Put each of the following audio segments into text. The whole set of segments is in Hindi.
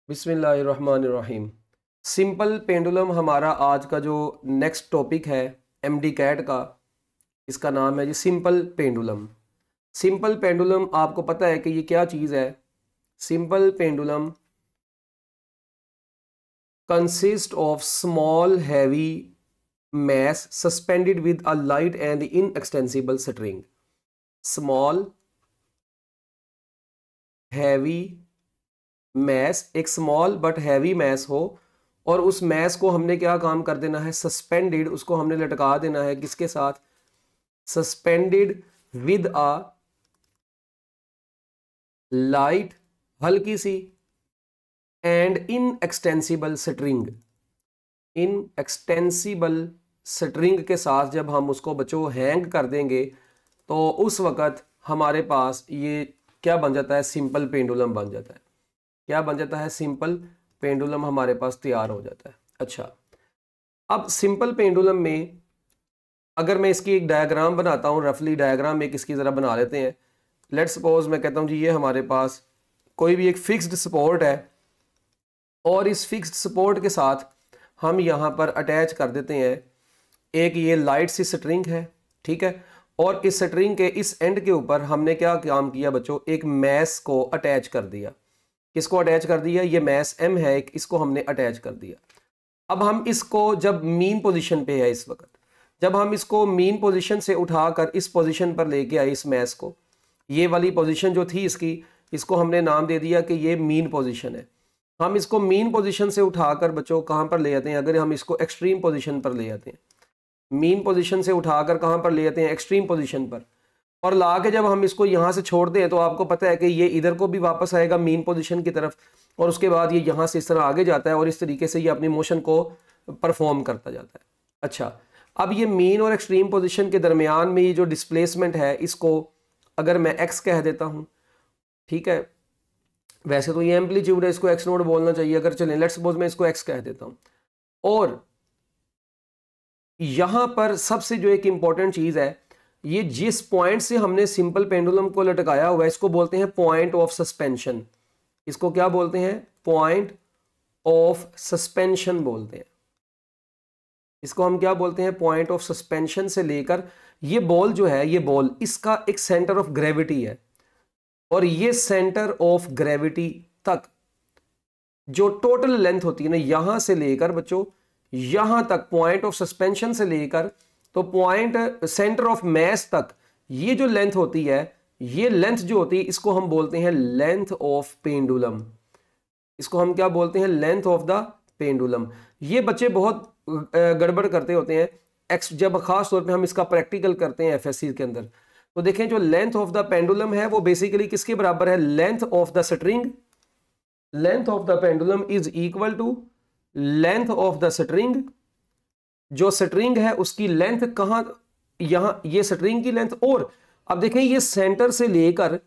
बिस्मिल्लाहिर्रहमानिर्रहीम। सिंपल पेंडुलम हमारा आज का जो नेक्स्ट टॉपिक है एमडी कैट का, इसका नाम है जी सिंपल पेंडुलम। सिंपल पेंडुलम आपको पता है कि ये क्या चीज़ है। Simple pendulum consist of small heavy mass suspended with a light and inextensible string. Small heavy mass, एक स्मॉल बट हैवी मैस हो और उस मैस को हमने क्या काम कर देना है, सस्पेंडेड, उसको हमने लटका देना है किसके साथ, सस्पेंडेड विद अ लाइट, हल्की सी, and inextensible string. Inextensible string के साथ जब हम उसको बच्चों हैंग कर देंगे तो उस वक़्त हमारे पास ये क्या बन जाता है, सिंपल पेंडुलम बन जाता है। क्या बन जाता है, सिंपल पेंडुलम हमारे पास तैयार हो जाता है। अच्छा, अब सिंपल पेंडुलम में अगर मैं इसकी एक डायग्राम बनाता हूँ, रफली डायग्राम एक इसकी ज़रा बना लेते हैं। लेट्स सपोज मैं कहता हूँ जी ये हमारे पास कोई भी एक फिक्स्ड सपोर्ट है और इस फिक्स्ड सपोर्ट के साथ हम यहाँ पर अटैच कर देते हैं एक ये लाइट सी स्ट्रिंग है, ठीक है। और इस स्ट्रिंग के इस एंड के ऊपर हमने क्या काम किया बच्चों, एक मैस को अटैच कर दिया। किसको अटैच कर दिया, ये मैस एम है एक, इसको हमने अटैच कर दिया। अब हम इसको जब मीन पोजीशन पे है इस वक्त, जब हम इसको मीन पोजीशन से उठाकर इस पोजीशन पर लेके आए इस मैस को, ये वाली पोजीशन जो थी इसकी, इसको हमने नाम दे दिया कि ये मीन पोजीशन है। हम इसको मीन पोजीशन से उठाकर बच्चों कहाँ पर ले आते हैं, अगर हम इसको एक्सट्रीम पोजीशन पर ले आते हैं, मीन पोजीशन से उठाकर कहाँ पर ले आते हैं, एक्सट्रीम पोजीशन पर, और ला के जब हम इसको यहाँ से छोड़ दें तो आपको पता है कि ये इधर को भी वापस आएगा मीन पोजीशन की तरफ, और उसके बाद ये यहाँ से इस तरह आगे जाता है और इस तरीके से ये अपनी मोशन को परफॉर्म करता जाता है। अच्छा, अब ये मीन और एक्सट्रीम पोजीशन के दरमियान में ये जो डिस्प्लेसमेंट है, इसको अगर मैं एक्स कह देता हूँ, ठीक है, वैसे तो ये एम्पलीट्यूड है, इसको एक्स नोट बोलना चाहिए, अगर चलें लेट्स सपोज मैं इसको एक्स कह देता हूँ। और यहां पर सबसे जो एक इंपॉर्टेंट चीज है, ये जिस पॉइंट से हमने सिंपल पेंडुलम को लटकाया हुआ है इसको बोलते हैं पॉइंट ऑफ सस्पेंशन। इसको क्या बोलते हैं, पॉइंट ऑफ सस्पेंशन बोलते हैं। इसको हम क्या बोलते हैं, पॉइंट ऑफ सस्पेंशन से लेकर ये बॉल जो है, ये बॉल इसका एक सेंटर ऑफ ग्रेविटी है, और ये सेंटर ऑफ ग्रेविटी तक जो टोटल लेंथ होती है ना, यहां से लेकर बच्चों यहां तक, पॉइंट ऑफ सस्पेंशन से लेकर तो पॉइंट सेंटर ऑफ मैस तक, ये जो लेंथ होती है, ये लेंथ जो होती है, इसको हम बोलते हैं लेंथ ऑफ पेंडुलम। इसको हम क्या बोलते हैं, लेंथ ऑफ द पेंडुलम। ये बच्चे बहुत गड़बड़ करते होते हैं, जब खास तौर पे हम इसका प्रैक्टिकल करते हैं एफएससी के अंदर, तो देखें जो लेंथ ऑफ द पेंडुलम है वो बेसिकली किसके बराबर है, length of the string. Length of the pendulum is equal to length of the string. जो स्ट्रिंग है उसकी लेंथ कहां, यहां ये स्ट्रिंग की लेंथ, और अब देखें ये सेंटर से लेकर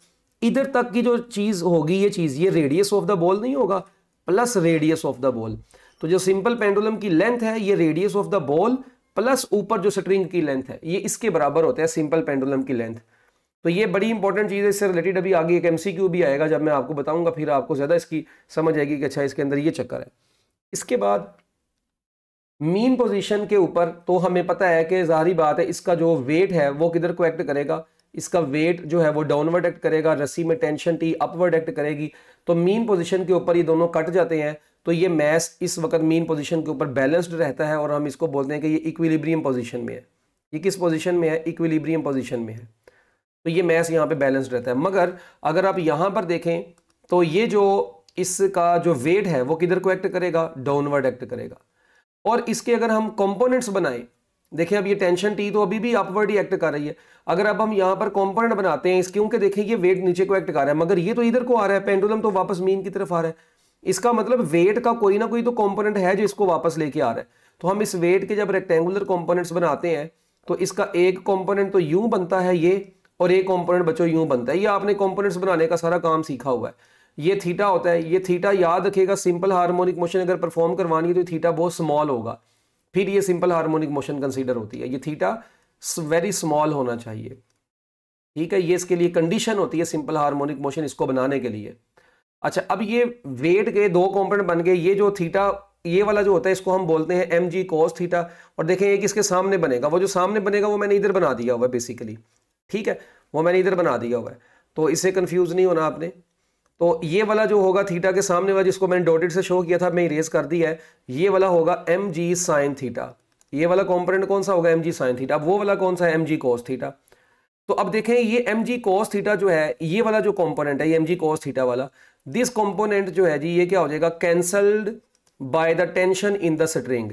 इधर तक की जो चीज होगी, ये चीज, ये रेडियस ऑफ द बॉल नहीं होगा, plus radius of the ball. तो जो सिंपल पेंडुलम की लेंथ है, ये radius of the ball plus ऊपर जो स्ट्रिंग की लेंथ है, ये इसके बराबर होता है सिंपल पेंडुलम की लेंथ। तो ये बड़ी इंपॉर्टेंट चीज है, इससे रिलेटेड अभी आगे एक एमसीक्यू भी आएगा, जब मैं आपको बताऊंगा फिर आपको ज्यादा इसकी समझ आएगी कि अच्छा इसके अंदर ये चक्कर है। इसके बाद मीन पोजीशन के ऊपर तो हमें पता है कि जाहिर बात है इसका जो वेट है वो किधर को एक्ट करेगा, इसका वेट जो है वो डाउनवर्ड एक्ट करेगा, रस्सी में टेंशन टी अपवर्ड एक्ट करेगी। तो मीन पोजीशन के ऊपर ये दोनों कट जाते हैं, तो ये मैस इस वक्त मीन पोजीशन के ऊपर बैलेंस्ड रहता है, और हम इसको बोलते हैं कि ये इक्विलिब्रियम पोजीशन में है। ये किस पोजीशन में है, इक्विलिब्रियम पोजीशन में है, तो ये मैस यहाँ पे बैलेंस्ड रहता है। मगर अगर आप यहाँ पर देखें तो ये जो इसका जो वेट है वो किधर को एक्ट करेगा, डाउनवर्ड एक्ट करेगा। और इसके अगर हम कंपोनेंट्स बनाएं, देखें अब ये टेंशन टी तो अभी भी अपवर्ड ही एक्ट कर रही है, अगर अब हम यहाँ पर कंपोनेंट बनाते हैं इसके, क्योंकि देखें ये वेट नीचे को एक्ट कर रहा है, मगर ये तो इधर को आ रहा है, पेंडुलम तो वापस मीन की तरफ आ रहा है, इसका मतलब वेट का कोई ना कोई तो कंपोनेंट है जो इसको वापस लेके आ रहा है। तो हम इस वेट के जब रेक्टेंगुलर कंपोनेंट्स बनाते हैं तो इसका एक कंपोनेंट तो यूं बनता है ये, और एक कंपोनेंट बच्चों यूं बनता है। ये आपने कंपोनेंट्स बनाने का सारा काम सीखा हुआ है। ये थीटा होता है, ये थीटा याद रखिएगा, सिंपल हार्मोनिक मोशन अगर परफॉर्म करवानी है तो थीटा बहुत स्मॉल होगा, फिर ये सिंपल हार्मोनिक मोशन कंसीडर होती है। ये थीटा वेरी स्मॉल होना चाहिए, ठीक है, ये इसके लिए कंडीशन होती है सिंपल हार्मोनिक मोशन इसको बनाने के लिए। अच्छा, अब ये वेट के दो कंपोनेंट बन गए। ये जो थीटा ये वाला जो होता है इसको हम बोलते हैं एम जी कॉस थीटा। और देखें ये किसके सामने बनेगा, वो जो सामने बनेगा वो मैंने इधर बना दिया हुआ है बेसिकली, ठीक है, वो मैंने इधर बना दिया हुआ है, तो इससे कंफ्यूज नहीं होना आपने। तो ये वाला जो होगा थीटा के सामने वाला जिसको मैंने डॉटेड से शो किया था, मैं इरेज कर दिया है, ये वाला होगा एम जी साइन थीटा। ये वाला कंपोनेंट कौन सा होगा, एम जी साइन थीटा। अब वो वाला कौन सा है, एम जी कॉस थीटा। तो अब देखें ये एम जी कॉस थीटा जो है, ये वाला जो कंपोनेंट है, ये एम जी कॉस थीटा वाला, दिस कंपोनेंट जो है जी, ये क्या हो जाएगा, cancelled by the tension in the string,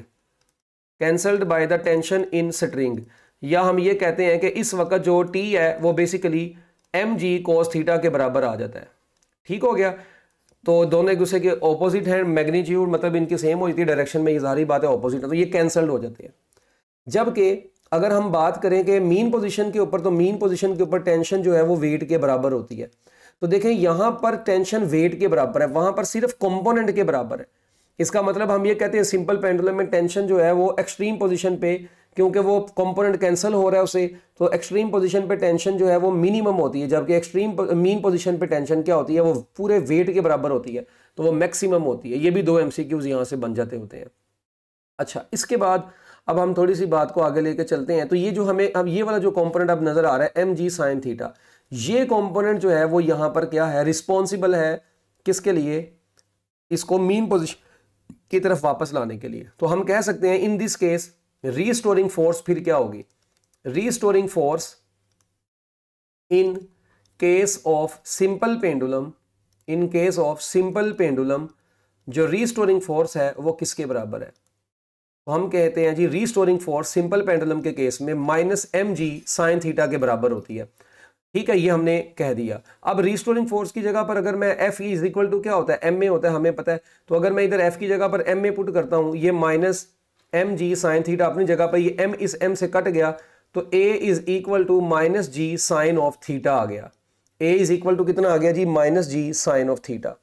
cancelled by the tension in string. या हम ये कहते हैं कि इस वक्त जो टी है वो basically M G cos theta के बराबर आ जाता है। ठीक हो गया। तो दोनों एक दूसरे के ऑपोजिट हैं, मैग्नीट्यूड मतलब इनकी सेम हो जाती है डायरेक्शन में, ये सारी बातें ऑपोजिट है, तो ये कैंसल्ड हो जाती है। जबकि अगर हम बात करें कि मीन पोजीशन के ऊपर, तो मीन पोजीशन के ऊपर टेंशन जो है वो वेट के बराबर होती है। तो देखें यहां पर टेंशन वेट के बराबर है, वहां पर सिर्फ कंपोनेंट के बराबर है। इसका मतलब हम ये कहते हैं सिंपल पेंडुलम में टेंशन जो है वो एक्सट्रीम पोजीशन पे, क्योंकि वो कंपोनेंट कैंसिल हो रहा है उसे, तो एक्सट्रीम पोजीशन पे टेंशन जो है वो मिनिमम होती है, जबकि एक्सट्रीम मीन पोजीशन पे टेंशन क्या होती है, वो पूरे वेट के बराबर होती है, तो वो मैक्सिमम होती है। ये भी दो एमसीक्यूज यहाँ से बन जाते होते हैं। अच्छा, इसके बाद अब हम थोड़ी सी बात को आगे लेके चलते हैं। तो ये जो हमें अब ये वाला जो कंपोनेंट अब नजर आ रहा है एम जी साइन थीटा, ये कंपोनेंट जो है वो यहां पर क्या है, रिस्पॉन्सिबल है किसके लिए, इसको मीन पोजीशन की तरफ वापस लाने के लिए। तो हम कह सकते हैं in this case restoring force फिर क्या होगी, restoring force in case of simple pendulum, in case of simple pendulum जो रीस्टोरिंग फोर्स है वो किसके बराबर है। तो हम कहते हैं जी रीस्टोरिंग फोर्स सिंपल पेंडुलम के केस में minus M G sine theta के बराबर होती है। ठीक है, ये हमने कह दिया। अब रीस्टोरिंग फोर्स की जगह पर अगर मैं एफ इज इक्वल टू क्या होता है, एम ए होता है, हमें पता है। तो अगर मैं इधर एफ की जगह पर एम ए पुट करता हूं, ये minus M G sine theta अपनी जगह पर, ये एम इस एम से कट गया, तो a is equal to minus g sine of theta आ गया। ए इज इक्वल टू कितना आ गया g, minus g sine of theta.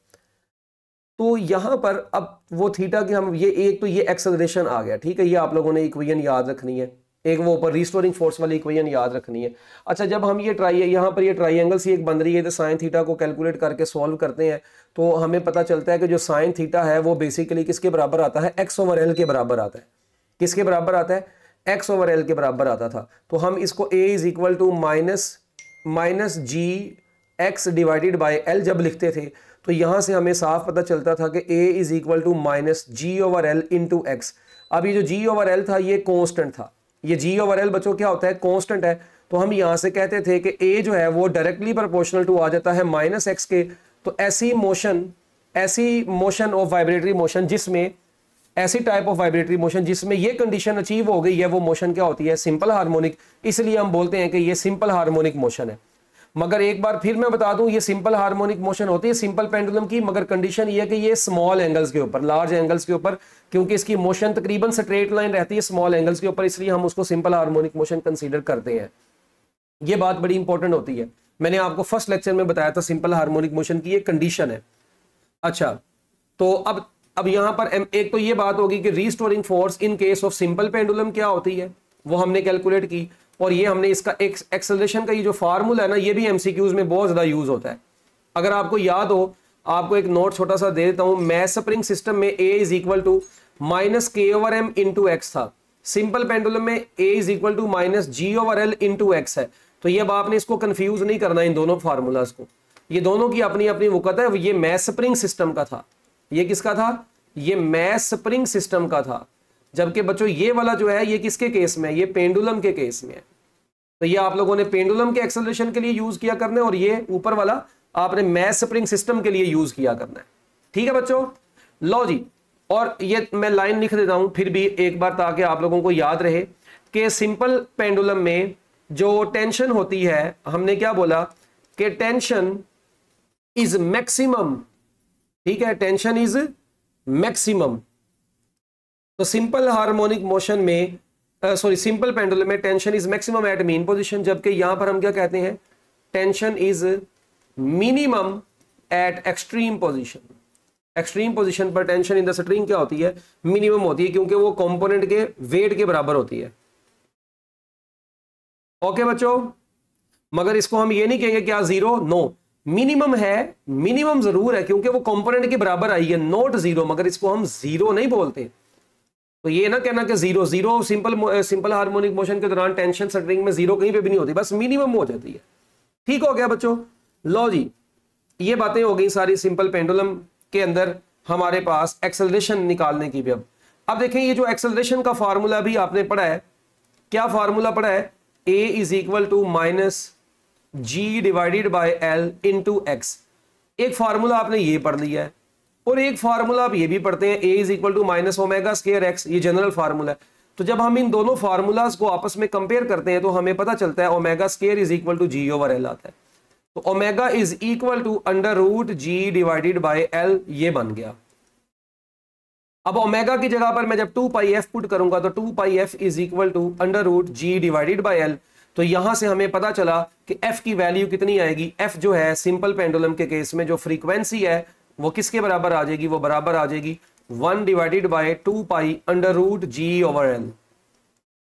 तो यहां पर अब वो थीटा की हम ये एक तो ये एक्सेलरेशन आ गया, ठीक है, ये आप लोगों ने इक्वेशन याद रखनी है, एक वो ऊपर रीस्टोरिंग फोर्स वाली इक्वेशन याद रखनी है। अच्छा, जब हम ये यहाँ पर ये ट्राइंगल सी एक बन रही है, तो साइन थीटा को कैलकुलेट करके सॉल्व करते हैं, तो हमें पता चलता है कि जो साइन थीटा है वो बेसिकली किसके बराबर आता है, एक्स ओवर एल के बराबर आता है। किसके बराबर आता है, एक्स ओवर एल के बराबर आता था। तो हम इसको a is equal to minus g x divided by l जब लिखते थे, तो यहां से हमें साफ पता चलता था कि a is equal to minus G over L into X. अब ये जो g ओवर एल था ये कांस्टेंट था, ये g ओवर एल बच्चों क्या होता है, कांस्टेंट है। तो हम यहां से कहते थे कि a जो है वो डायरेक्टली प्रोपोर्शनल टू आ जाता है माइनस एक्स के। तो ऐसी मोशन ऑफ वाइब्रेटरी मोशन जिसमें, ऐसी टाइप ऑफ वाइब्रेटरी मोशन जिसमें ये कंडीशन अचीव हो गई है, वो मोशन क्या होती है, सिंपल हार्मोनिक। इसलिए हम बोलते हैं कि ये सिंपल हार्मोनिक मोशन है। मगर एक बार फिर मैं बता दूं, ये सिंपल हार्मोनिक मोशन होती है सिंपल पेंडुलम की, मगर कंडीशन ये है कि ये स्मॉल एंगल्स के ऊपर, लार्ज एंगल्स के ऊपर, क्योंकि इसकी मोशन तकरीबन स्ट्रेट लाइन रहती है स्मॉल एंगल्स के ऊपर, इसलिए हम उसको सिंपल हार्मोनिक मोशन कंसीडर करते हैं। ये बात बड़ी इंपॉर्टेंट होती है, मैंने आपको फर्स्ट लेक्चर में बताया था सिंपल हार्मोनिक मोशन की ये कंडीशन है। अच्छा, तो अब यहां पर एक तो ये बात होगी कि restoring force in case of simple pendulum क्या होती है, वो हमने कैलकुलेट की, और ये हमने इसका एक्सेलरेशन का ये जो फार्मूला है ना, ये भी एमसीक्यूज में बहुत ज्यादा यूज होता है। अगर आपको याद हो, आपको एक नोट छोटा सा दे देता हूं, मैस स्प्रिंग सिस्टम में a is equal to minus K over M into X था, सिंपल पेंडुलम में a is equal to minus G over L into X है। तो ये अब आपने इसको कंफ्यूज नहीं करना इन दोनों फार्मूलाज को, ये दोनों की अपनी अपनी वक़्त है। ये मैस स्प्रिंग सिस्टम का था, ये किसका था, ये मैस स्प्रिंग सिस्टम का था। जबकि बच्चों ये वाला जो है ये किसके केस में है, ये पेंडुलम के केस में है। तो ये आप लोगों ने पेंडुलम के एक्सेलरेशन के लिए यूज किया करना है, और ये ऊपर वाला आपने मैस स्प्रिंग सिस्टम के लिए यूज किया करना है। ठीक है बच्चों, लो जी। और ये मैं लाइन लिख देता हूं फिर भी एक बार, ताकि आप लोगों को याद रहे कि सिंपल पेंडुलम में जो टेंशन होती है, हमने क्या बोला कि टेंशन इज मैक्सिमम। ठीक है, टेंशन इज मैक्सिमम। तो सिंपल हार्मोनिक मोशन में सिंपल पेंडुलम में tension is maximum at mean position, जबकि यहां पर हम क्या कहते हैं, tension is minimum at extreme position. Extreme position पर टेंशन इन द स्ट्रिंग क्या होती है, मिनिमम होती है, क्योंकि वो कंपोनेंट के वेट के बराबर होती है। ओके बच्चों, मगर इसको हम ये नहीं कहेंगे क्या जीरो, नो, मिनिमम है, मिनिमम जरूर है क्योंकि वो कंपोनेंट के बराबर आई है, नॉट जीरो, मगर इसको हम जीरो नहीं बोलते। तो ये ना कहना कि zero zero simple harmonic motion के दौरान टेंशन स्ट्रिंग में जीरो कहीं पे भी नहीं होती, बस मिनिमम हो जाती है। ठीक हो गया बच्चों। लो जी, ये बातें हो गई सारी सिंपल पेंडुलम के अंदर हमारे पास एक्सेलरेशन निकालने की भी। अब देखें ये जो एक्सेलरेशन का फार्मूला भी आपने पढ़ा है, क्या फार्मूला पढ़ा है, a is equal to minus G divided by L into X. एक फार्मूला आपने ये पढ़ लिया है और एक फार्मूला आप ये भी पढ़ते हैं, a is equal to minus omega square X, ये जनरल फार्मूला है। तो जब हम इन दोनों फार्मूलाज को आपस में कंपेयर करते हैं तो हमें पता चलता है omega square is equal to G over L आता है। तो omega is equal to under root ji divided by L, ये बन गया। अब ओमेगा की जगह पर मैं जब 2 पाई एफ पुट करूंगा तो 2 pi f is equal to under root ji divided by l. तो यहां से हमें पता चला कि एफ की वैल्यू कितनी आएगी, एफ जो है सिंपल पेंडुलम के केस में जो फ्रीक्वेंसी है वो किसके बराबर आ जाएगी, वो बराबर आ जाएगी 1 divided by 2 pi under root G over L,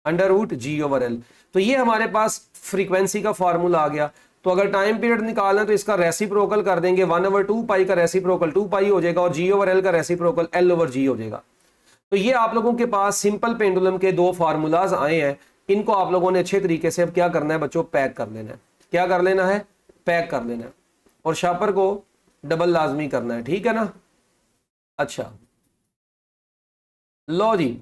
under root G over L. तो ये हमारे पास फ्रीक्वेंसी का फॉर्मूला आ गया। तो अगर टाइम पीरियड निकालना है तो इसका रेसिप्रोकल कर देंगे, 1/2 पाई का रेसिप्रोकल 2 पाई हो जाएगा और जी ओवर एल का रेसिप्रोकल एल ओवर जी हो जाएगा। तो ये आप लोगों के पास सिंपल पेंडुलम के दो फार्मूलाज आए हैं, इनको आप लोगों ने अच्छे तरीके से अब क्या करना है बच्चों, पैक कर लेना है। क्या कर लेना है, पैक कर लेना है, और शापर को डबल लाजमी करना है, ठीक है ना। अच्छा लो जी,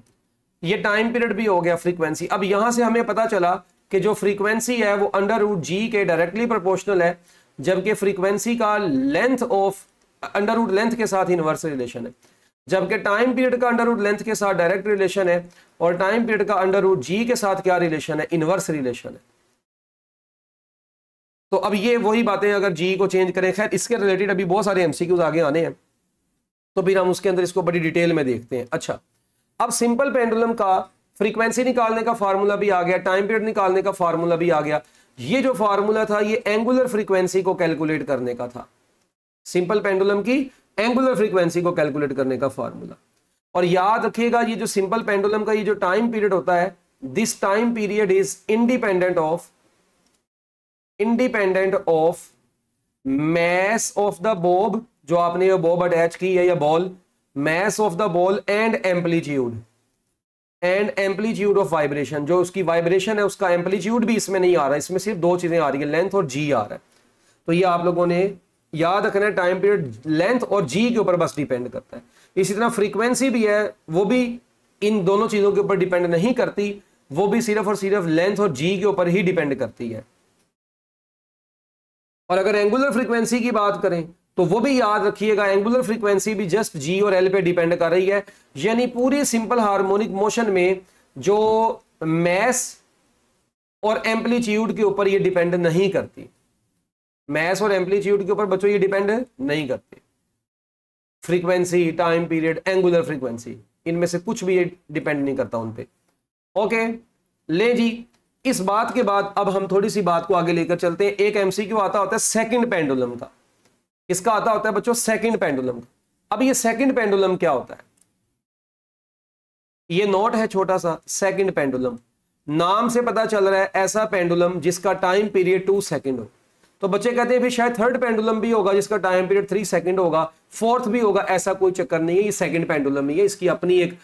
ये टाइम पीरियड भी हो गया, फ्रीक्वेंसी। अब यहां से हमें पता चला कि जो फ्रीक्वेंसी है वो अंडर रूट जी के डायरेक्टली प्रोपोर्शनल है, जबकि फ्रीक्वेंसी का length of under root length के साथ इनवर्स रिलेशन है, जबकि टाइम पीरियड का अंडर रूट लेंथ के साथ डायरेक्ट रिलेशन है और टाइम पीरियड का अंडर रूट जी के साथ क्या रिलेशन है, इनवर्स रिलेशन है। तो अब ये वही बातें अगर जी को चेंज करें, खैर इसके रिलेटेड अभी बहुत सारे एमसीक्यूज आगे आने हैं तो फिर हम उसके अंदर इसको बड़ी डिटेल में देखते हैं। अच्छा, अब सिंपल पेंडुलम का फ्रीक्वेंसी निकालने का फार्मूला भी आ गया, टाइम पीरियड निकालने का फार्मूला भी आ गया। ये जो फार्मूला था ये एंगुलर फ्रीक्वेंसी को कैलकुलेट करने का था, सिंपल पेंडुलम की एंगुलर फ्रीक्वेंसी को कैलकुलेट करने का फार्मूला। और याद रखिएगा ये जो सिंपल पेंडुलम का ये जो टाइम पीरियड होता है, this time period is independent of mass of the Bob, जो आपने ये बॉब अटैच की है या ball, mass of the ball and amplitude of vibration. जो उसकी वाइब्रेशन है उसका एम्पलीट्यूड भी इसमें नहीं आ रहा है, इसमें सिर्फ दो चीजें आ रही है, लेंथ और जी आ रहा है। तो ये आप लोगों ने याद रखना है, टाइम पीरियड लेंथ और जी के ऊपर बस डिपेंड करता है। इसी तरह फ्रीक्वेंसी भी है, वो भी इन दोनों चीजों के ऊपर डिपेंड नहीं करती, वो भी सिर्फ और सिर्फ लेंथ और जी के ऊपर ही डिपेंड करती है। और अगर एंगुलर फ्रीक्वेंसी की बात करें तो वो भी याद रखिएगा, एंगुलर फ्रीक्वेंसी भी जस्ट जी और एल पे डिपेंड कर रही है, यानी पूरी सिंपल हार्मोनिक मोशन में जो मैस और एम्पलीट्यूड के ऊपर ये डिपेंड नहीं करती, मैस और एम्पलीट्यूड के ऊपर बच्चों ये डिपेंड नहीं करती। Frequency, time period, angular frequency, इनमें से कुछ भी ये डिपेंड नहीं करता उन पे। ओके ले जी, इस बात के बाद अब हम थोड़ी सी बात को आगे लेकर चलते हैं। एक एमसीक्यू आता होता है सेकंड पेंडुलम का, इसका आता होता है बच्चों सेकंड पेंडुलम का। अब ये सेकंड पेंडुलम क्या होता है, ये नोट है छोटा सा, सेकंड पेंडुलम नाम से पता चल रहा है ऐसा पेंडुलम जिसका टाइम पीरियड 2 सेकंड हो। तो बच्चे कहते हैं भी शायद थर्ड पेंडुलम भी होगा जिसका टाइम पीरियड 3 सेकंड होगा, फोर्थ भी होगा, ऐसा कोई चक्कर नहीं है, ये सेकंड पेंडुलम ही है। इसकी अपनी एक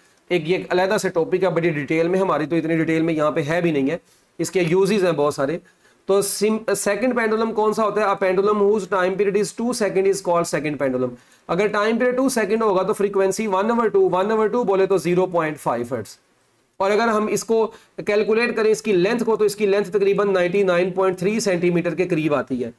ये अलग से टॉपिक है बड़ी डिटेल में, हमारी तो इतनी डिटेल में यहाँ पे है भी नहीं है, इसके यूजेस हैं बहुत सारे। तो सेकंड पेंडुलम कौन सा होता है, a pendulum whose time period is 2 second is called second pendulum. अगर टाइम पीरियड 2 सेकंड होगा तो फ्रीक्वेंसी 1/2 बोले तो 0.5 हर्ट्ज। और अगर हम इसको कैलकुलेट करें इसकी लेंथ को, तो इसकी लेंथ तकरीबन 99.3 सेंटीमीटर के करीब आती है,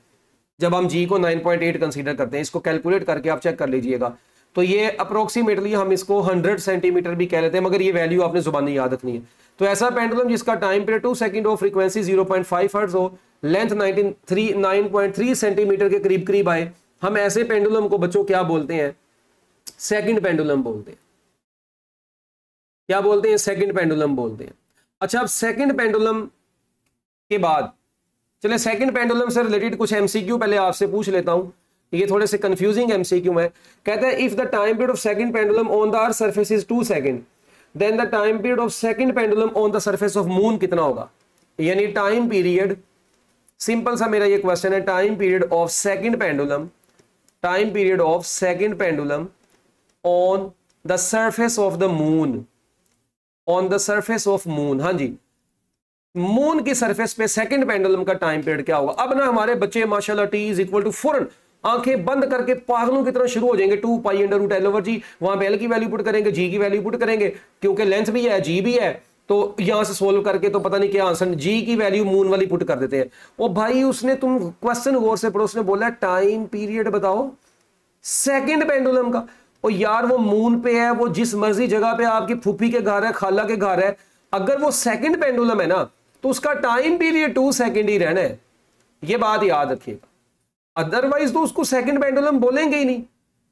जब हम जी को 9.8 कंसीडर करते हैं। इसको कैलकुलेट करके आप चेक कर लीजिएगा, तो ये अप्रोक्सीमेटली हम इसको 100 सेंटीमीटर भी कह लेते हैं, मगर ये वैल्यू आपने जुबानी याद रखनी है। तो ऐसा पेंडुलम जिसका टाइम पीरियड 2 सेकंड हो, फ्रीक्वेंसी 0.5 हर्ट्ज हो, लेंथ 9.3 सेंटीमीटर के करीब करीब आए, हम ऐसे पेंडुलम को बच्चों क्या बोलते हैं, सेकंड पेंडुलम बोलते हैं। क्या बोलते हैं, सेकंड पेंडुलम बोलते हैं। अच्छा, अब सेकंड पेंडुलम के बाद चले सेकंड पेंडुलम से रिलेटेड कुछ एमसीक्यू पहले आपसे पूछ लेता हूं, ये थोड़े से कंफ्यूजिंग एमसीक्यू है। कहता है if the time period of second pendulum on the earth surface is 2 second, then the time period of second pendulum on the surface of moon कितना होगा। यानी टाइम पीरियड सिंपल सा मेरा ये क्वेश्चन है, time period of second pendulum, time period of second pendulum on the surface of the moon, on the surface of moon. हाँ जी, मून की सरफेस पे सेकंड पेंडुलम का टाइम पीरियड क्या होगा। अब ना हमारे बच्चे माशाल्लाह टी इज इक्वल टू फौरन आंखें बंद करके पागलों की तरह शुरू हो जाएंगे, 2 pi under root L over g, वहां पे एल की वैल्यू पुट करेंगे, जी की वैल्यू पुट करेंगे, क्योंकि लेंथ भी है जी भी है, तो यहां से सोल्व करके तो पता नहीं क्या आंसर, जी की वैल्यू मून वाली पुट कर देते हैं। ओ भाई उसने, तुम क्वेश्चन गौर से पढ़ो, उसने बोला टाइम पीरियड बताओ सेकंड पेंडुलम का। ओ यार वो मून पे है, वो जिस मर्जी जगह पे आपकी फूफी के घर है, खाला के घर है, अगर वो सेकंड पेंडुलम है ना तो उसका टाइम पीरियड 2 सेकंड ही रहना है, ये बात याद रखिएगा, अदरवाइज तो उसको सेकंड पेंडुलम बोलेंगे ही नहीं।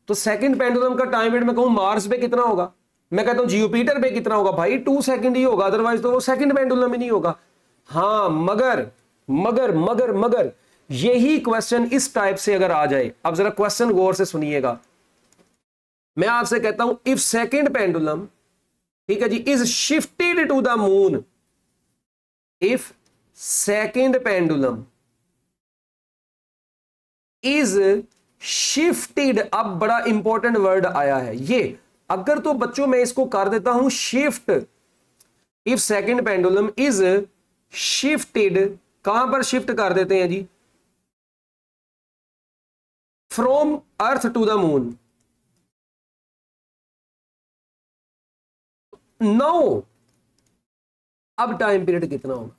तो सेकंड पेंडुलम का टाइम पीरियड मैं कहूं मार्स पे कितना होगा, मैं कहता हूं जुपिटर पे कितना होगा, भाई 2 सेकंड ही होगा, अदरवाइज तो वो सेकंड पेंडुलम ही नहीं होगा। हाँ मगर मगर मगर मगर यही क्वेश्चन इस टाइप से अगर आ जाए, अब जरा क्वेश्चन गौर से सुनिएगा, मैं आपसे कहता हूं इफ सेकंड पेंडुलम, ठीक है जी, is shifted to the moon, if second pendulum is shifted, अब बड़ा इंपॉर्टेंट वर्ड आया है ये, अगर तो बच्चों मैं इसको कर देता हूं shift, if second pendulum is shifted, कहां पर शिफ्ट कर देते हैं जी, from earth to the moon, no अब टाइम पीरियड कितना होगा।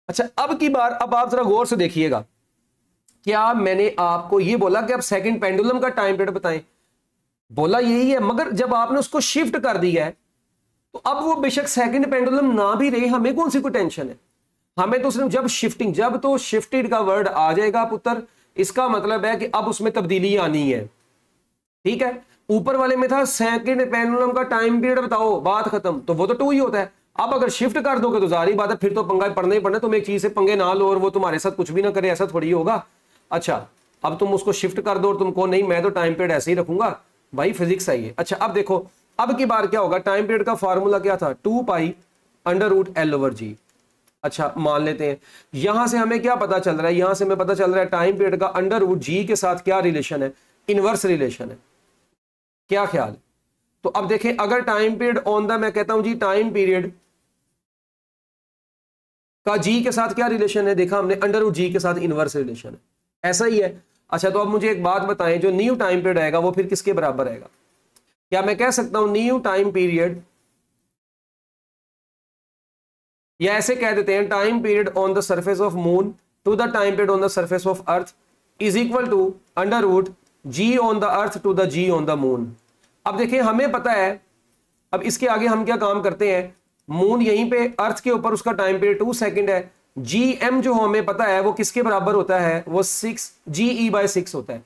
अच्छा अब की बार, अब आप जरा गौर से देखिएगा, क्या मैंने आपको ये बोला कि आप सेकंड पेंडुलम का टाइम पीरियड बताएं, बोला यही है, मगर जब आपने उसको शिफ्ट कर दिया है तो अब वो बेशक सेकंड पेंडुलम ना भी रहे, हमें कौन सी कोई टेंशन है, हमें तो सिर्फ जब शिफ्टिंग, जब तो शिफ्टेड का वर्ड आ जाएगा पुत्र, इसका मतलब है कि अब उसमें तब्दीली आनी है, ठीक है। ऊपर वाले में था सेकंड पेंडुलम का टाइम पीरियड बताओ, बात खत्म, तो वो तो 2 ही होता है। अब अगर शिफ्ट कर दोगे तो जारी बात है, फिर तो पंगा पढ़ना ही पड़ना, तुम एक चीज से पंगे ना लो और वो तुम्हारे साथ कुछ भी ना करे, ऐसा थोड़ी होगा। अच्छा अब तुम उसको शिफ्ट कर दो और तुमको नहीं मैं तो टाइम पीरियड ऐसे ही रखूंगा, भाई फिजिक्स है ये। अच्छा अब देखो अब की बार क्या होगा, टाइम पीरियड का फॉर्मूला क्या था, 2 pi under root L over g. अच्छा मान लेते हैं, यहां से हमें क्या पता चल रहा है, यहां से हमें पता चल रहा है टाइम पीरियड का अंडर रूट जी के साथ क्या रिलेशन है, इनवर्स रिलेशन है, क्या ख्याल है। तो अब देखें अगर टाइम पीरियड ऑन द, मैं कहता हूं जी टाइम पीरियड का जी के साथ क्या रिलेशन है, देखा हमने अंडर रूट जी के साथ इनवर्स रिलेशन है, ऐसा ही है। अच्छा तो अब मुझे एक बात बताएं, जो न्यू टाइम पीरियड आएगा वो फिर किसके बराबर आएगा, क्या मैं कह सकता हूं न्यू टाइम पीरियड, या ऐसे कह देते हैं time period on the surface of moon to the time period on the surface of earth is equal to under root G on the earth to the G on the moon. अब देखिए हमें पता है, अब इसके आगे हम क्या काम करते हैं, मून यहीं पे अर्थ के ऊपर, उसका टाइम पीरियड 2 सेकंड है, जी एम जो हमें पता है वो किसके बराबर होता है, वो 6 जी ई बाय 6 होता है।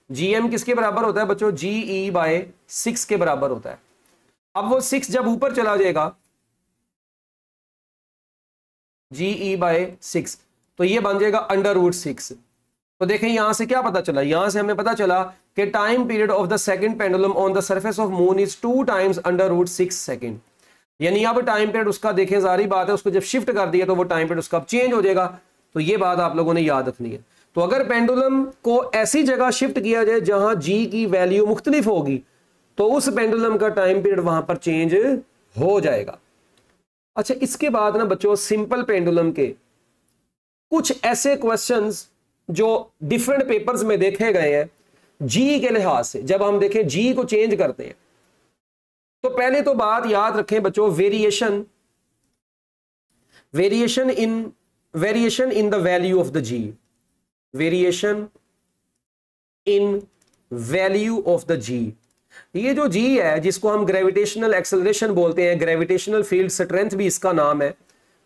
जी एम किसके बराबर होता है बच्चों, जी ई बाय 6 के बराबर होता है। अब वो 6 जब ऊपर चला जाएगा, जी ई बाय 6, तो ये बन जाएगा अंडर रूट 6। तो देखें यहां से क्या पता चला, यहां से हमें पता चला कि time period of the second pendulum on the surface of moon is 2 times under root 6 second. यानी अब टाइम पीरियड उसका देखें, जारी बात है, उसको जब शिफ्ट कर दिया तो वो टाइम पीरियड उसका चेंज हो जाएगा। तो ये बात आप लोगों ने याद रखनी है। तो अगर पेंडुलम को ऐसी जगह शिफ्ट किया जाए जहां जी की वैल्यू मुख्तलिफ होगी, तो उस पेंडुलम का टाइम पीरियड वहां पर चेंज हो जाएगा। अच्छा इसके बाद ना बच्चों, सिंपल पेंडुलम के कुछ ऐसे क्वेश्चंस जो डिफरेंट पेपर्स में देखे गए हैं जी के लिहाज से, जब हम देखें जी को चेंज करते हैं, तो पहले तो बात याद रखें बच्चों, variation in the value of the g, variation in value of the g. ये जो जी है जिसको हम ग्रेविटेशनल एक्सेलरेशन बोलते हैं, ग्रेविटेशनल फील्ड स्ट्रेंथ भी इसका नाम है,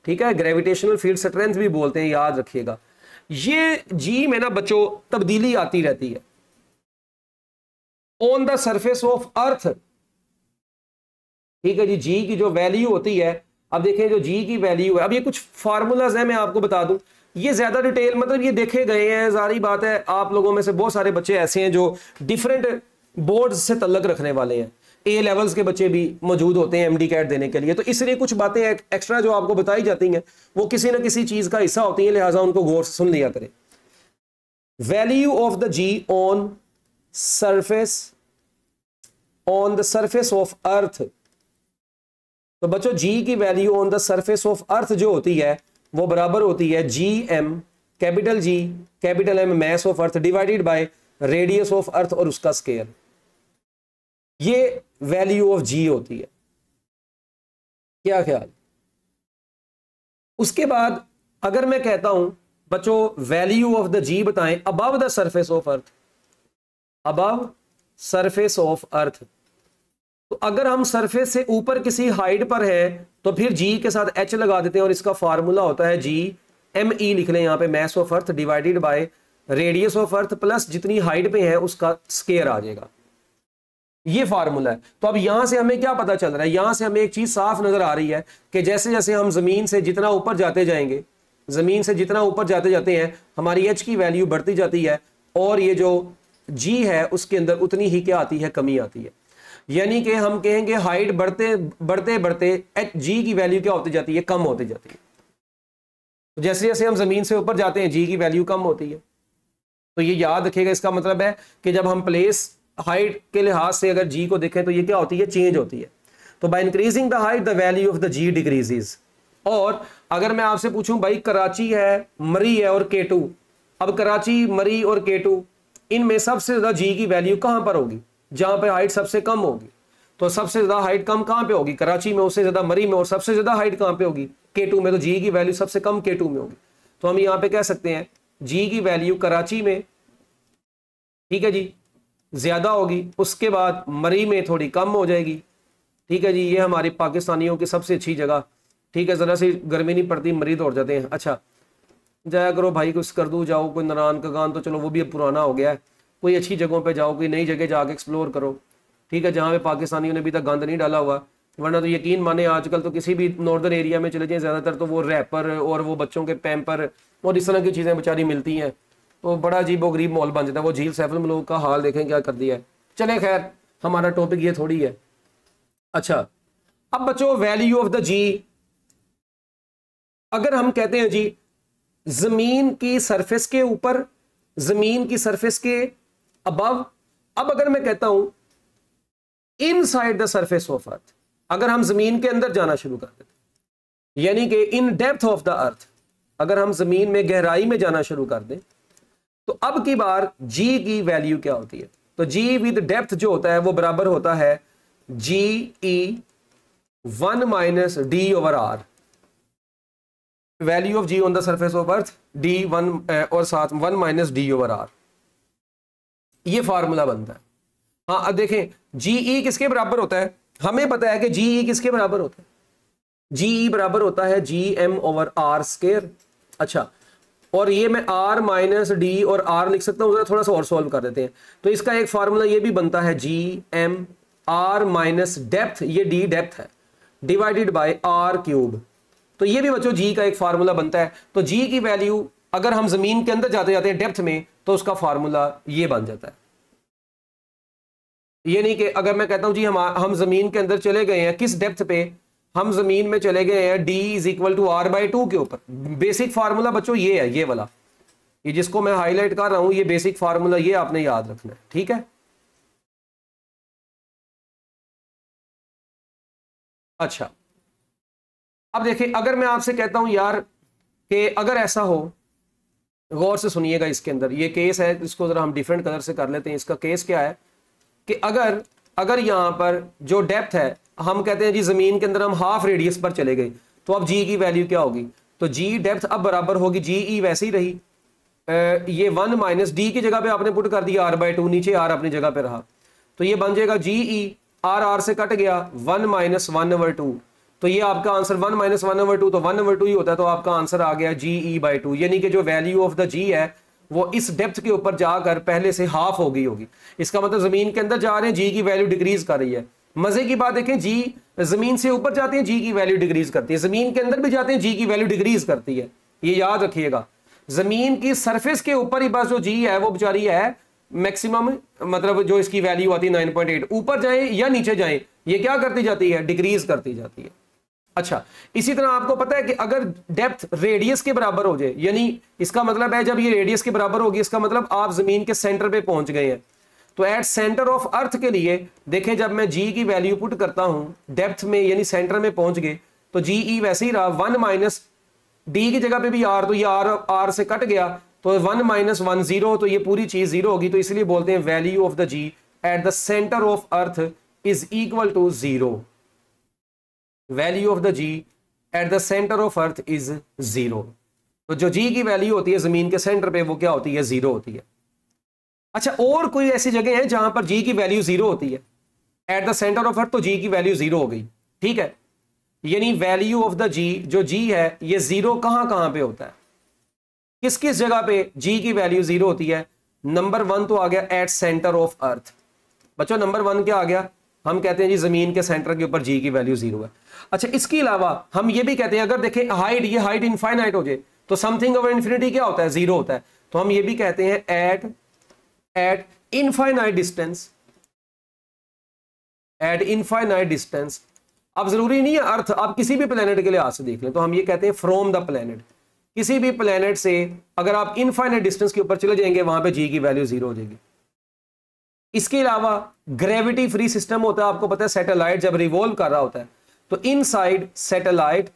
ठीक है, ग्रेविटेशनल फील्ड स्ट्रेंथ भी बोलते हैं, याद रखिएगा। ये जी में ना बच्चों तब्दीली आती रहती है ऑन द सरफेस ऑफ अर्थ, ठीक है जी। जी की जो वैल्यू होती है, अब देखें जो जी की वैल्यू है, अब ये कुछ फार्मूलाज है, मैं आपको बता दूं, ये ज्यादा डिटेल मतलब ये देखे गए हैं, जारी बात है आप लोगों में से बहुत सारे बच्चे ऐसे हैं जो डिफरेंट बोर्ड से तल्लक रखने वाले हैं। ए लेवल्स के बच्चे भी मौजूद होते हैं एमडी कैट देने के लिए। तो इसलिए कुछ बातें एक्स्ट्रा जो आपको बताई जाती हैं वो किसी ना किसी चीज का हिस्सा होती है, लिहाजा उनको गौर से सुन लिया करें। Value of the G on the surface of earth. तो बच्चों जी की value on the surface of earth जो होती है वो बराबर होती है G M capital G capital M mass of earth divided by radius of earth और उसका स्केयर। ये वैल्यू ऑफ जी होती है। क्या ख्याल? उसके बाद अगर मैं कहता हूं बच्चों वैल्यू ऑफ द जी बताएं above the surface of earth, above surface of earth, तो अगर हम सरफेस से ऊपर किसी हाइट पर है तो फिर जी के साथ एच लगा देते हैं और इसका फार्मूला होता है जी एम ई लिख लें यहां पे mess of earth divided by radius of earth plus जितनी हाइट पे है उसका स्केयर आ जाएगा। ये फार्मूला है। तो अब यहां से हमें क्या पता चल रहा है, यहां से हमें एक चीज साफ नजर आ रही है कि जैसे जैसे हम जमीन से जितना ऊपर जाते जाएंगे, जमीन से जितना ऊपर जाते जाते हैं हमारी एच की वैल्यू बढ़ती जाती है और ये जो जी है उसके अंदर उतनी ही क्या आती है, कमी आती है। यानी कि हम कहेंगे हाइट बढ़ते बढ़ते बढ़ते एच जी की वैल्यू क्या होती जाती है, कम होती जाती है। तो जैसे जैसे हम जमीन से ऊपर जाते हैं जी की वैल्यू कम होती है। तो ये याद रखिएगा, इसका मतलब है कि जब हम प्लेस हाइट के लिहाज से अगर जी को देखें तो ये क्या होती है, चेंज होती है। तो by increasing the height the value of the G decreases. और अगर मैं आपसे पूछूं भाई कराची है, मरी है और K2, अब कराची, मरी और K2 इनमें सबसे ज्यादा जी की वैल्यू कहां पर होगी, जहां पे हाइट सबसे कम होगी। तो सबसे ज्यादा हाइट कम कहां पे होगी, कराची में, उससे ज्यादा मरी में, और सबसे ज्यादा हाइट कहां पे होगी, K2 में। तो जी की वैल्यू सबसे कम K2 में होगी। तो हम यहां पे कह सकते हैं जी की वैल्यू कराची में, ठीक है जी, ज्यादा होगी, उसके बाद मरी में थोड़ी कम हो जाएगी। ठीक है जी, ये हमारी पाकिस्तानियों की सबसे अच्छी जगह। ठीक है, जरा सी गर्मी नहीं पड़ती, मरी दौड़ जाते हैं। अच्छा जाया करो भाई, कुछ कर दू जाओ, कोई नारायण का गान तो चलो वो भी अब पुराना हो गया है, कोई अच्छी जगहों पे जाओ, कोई नई जगह जाके एक्सप्लोर करो। ठीक है, जहाँ पे पाकिस्तानियों ने अभी तक गंद नहीं डाला हुआ, वरना तो यकीन माने आजकल तो किसी भी नॉर्दर्न एरिया में चले जाएं ज़्यादातर तो वो रैपर और वो बच्चों के पैम्पर और इस तरह की चीज़ें बेचारी मिलती हैं। तो बड़ा अजीब व गरीब माहौल बन जाता है। वो झील सैफुल मलूक का हाल देखें क्या कर दिया है। चले खैर, हमारा टॉपिक ये थोड़ी है। अच्छा अब बच्चों वैल्यू ऑफ द जी, अगर हम कहते हैं जी जमीन की सरफेस के ऊपर, जमीन की सरफेस के अबव, अब अगर मैं कहता हूं इनसाइड द सरफेस ऑफ अर्थ, अगर हम जमीन के अंदर जाना शुरू कर देते, यानी कि इन डेप्थ ऑफ द अर्थ, अगर हम जमीन में गहराई में जाना शुरू कर दें, तो अब की बार जी की वैल्यू क्या होती है। तो जी विद डेप्थ जो होता है वो बराबर होता है G E 1 minus D over R. Value of G on the surface of earth D 1 और साथ 1 माइनस डी ओवर आर, ये फार्मूला बनता है। हाँ अब देखें जीई किसके बराबर होता है, हमें पता है कि जीई किसके बराबर होता है, जीई बराबर होता है G M over R square. अच्छा, और ये मैं आर माइनस डी और आर लिख सकता हूँ, थोड़ा सा और सॉल्व कर देते हैं। तो इसका एक फार्मूला ये भी बनता है G M R minus depth, ये डी डेप्थ है, डिवाइडेड बाय आर क्यूब। तो ये भी बच्चों जी का एक फार्मूला बनता है। तो जी की वैल्यू अगर हम जमीन के अंदर जाते जाते हैं डेप्थ में, तो उसका फार्मूला ये बन जाता है। ये नहीं कि अगर मैं कहता हूं जी हम जमीन के अंदर चले गए हैं, किस डेप्थ पे, हम जमीन में चले गए हैं D is equal to R by 2 के ऊपर। बेसिक फार्मूला बच्चों ये है, ये वाला, ये जिसको मैं हाईलाइट कर रहा हूं, ये बेसिक फार्मूला, ये आपने याद रखना है। ठीक है, अच्छा अब देखिए अगर मैं आपसे कहता हूं यार कि अगर ऐसा हो, गौर से सुनिएगा, इसके अंदर ये केस है, इसको जरा हम डिफरेंट कलर से कर लेते हैं। इसका केस क्या है कि अगर यहां पर जो डेप्थ है, हम कहते हैं जी जमीन के अंदर हम हाफ रेडियस पर चले गए, तो अब जी की वैल्यू क्या होगी, तो जी डेप्थ अब बराबर होगी जी ई वैसे ही रही, ये 1 माइनस डी की जगह पे आपने पुट कर दिया आर बाई 2, नीचे आर अपनी जगह पे रहा, तो ये बन जाएगा जी ई, आर आर से कट गया 1 माइनस 1/2। तो ये आपका आंसर 1 माइनस 1/2, तो 1/2 ही होता है, तो आपका आंसर आ गया जी ई बाई 2। यानी कि जो वैल्यू ऑफ द जी है वो इस डेप्थ के ऊपर जाकर पहले से हाफ हो गई होगी। इसका मतलब जमीन के अंदर जा रहे हैं, जी की वैल्यू डिक्रीज कर रही है। मजे की बात देखें, जी जमीन से ऊपर जाते हैं, जी की वैल्यू डिक्रीज करती है, जमीन के अंदर भी जाते हैं, जी की वैल्यू डिक्रीज करती है। ये याद रखिएगा, जमीन की सरफेस के ऊपर ही बस जो जी है वो बेचारी है मैक्सिमम मतलब जो इसकी वैल्यू आती है 9.8, ऊपर जाए या नीचे जाए ये क्या करती जाती है, डिक्रीज करती जाती है। अच्छा, इसी तरह आपको पता है कि अगर डेप्थ रेडियस के बराबर हो जाए, यानी इसका मतलब है जब ये रेडियस के बराबर होगी इसका मतलब आप जमीन के सेंटर पे पहुंच गए हैं। तो एट सेंटर ऑफ अर्थ के लिए देखें, जब मैं जी की वैल्यू पुट करता हूं डेप्थ में यानी सेंटर में पहुंच गए तो जी ई वैसे ही रहा 1 माइनस डी की जगह पे भी आर, तो ये आर से कट गया तो 1 माइनस 1 0, तो ये पूरी चीज जीरो होगी। तो इसलिए बोलते हैं value of the G at the centre of earth is equal to 0। Value of the G at the centre of earth is 0। तो जो जी की वैल्यू होती है जमीन के सेंटर पे वो क्या होती है, 0 होती है। अच्छा, और कोई ऐसी जगह है जहां पर जी की वैल्यू 0 होती है eight the centre of earth, तो जी की वैल्यू 0 हो गई, ठीक है। यानी वैल्यू ऑफ द जी, जो जी है ये 0 कहां कहां पे होता है, किस किस जगह पे जी की वैल्यू 0 होती है। नंबर 1 तो आ गया एट सेंटर ऑफ अर्थ। बच्चों नंबर 1 क्या आ गया, हम कहते हैं जी जमीन के सेंटर के ऊपर जी की वैल्यू 0 है। अच्छा, इसके अलावा हम ये भी कहते हैं अगर देखें हाइट, ये हाइट इनफाइनाइट हो जाए तो समथिंग ओवर इन्फिनिटी क्या होता है, 0 होता है। तो हम ये भी कहते हैं eight infinite distance, eight infinite distance. अब जरूरी नहीं है अर्थ, आप किसी भी प्लेनेट के लिहाज से देख लें तो हम ये कहते हैं फ्रॉम द प्लेनेट, किसी भी प्लेनेट से अगर आप इनफाइनाइट डिस्टेंस के ऊपर चले जाएंगे वहां पे जी की वैल्यू 0 हो जाएगी। इसके अलावा ग्रेविटी फ्री सिस्टम होता है, आपको पता है सैटेलाइट जब रिवॉल्व कर रहा होता है तो inside satellite,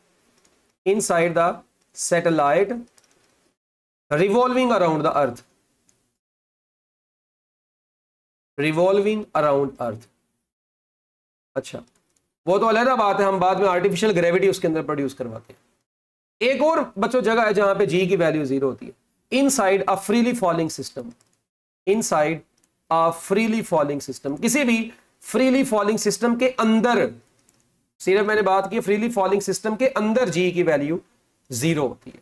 inside the satellite revolving around the earth, revolving around earth. अच्छा, वो तो अलग बात है, हम बाद में आर्टिफिशियल ग्रेविटी उसके अंदर प्रोड्यूस करवाते हैं। एक और बच्चों जगह है जहां पे जी की वैल्यू 0 होती है, inside a freely falling system, inside a freely falling system. किसी भी फ्रीली फॉलिंग सिस्टम के अंदर, सिर्फ मैंने बात की फ्रीली फॉलिंग सिस्टम के अंदर जी की वैल्यू 0 होती है।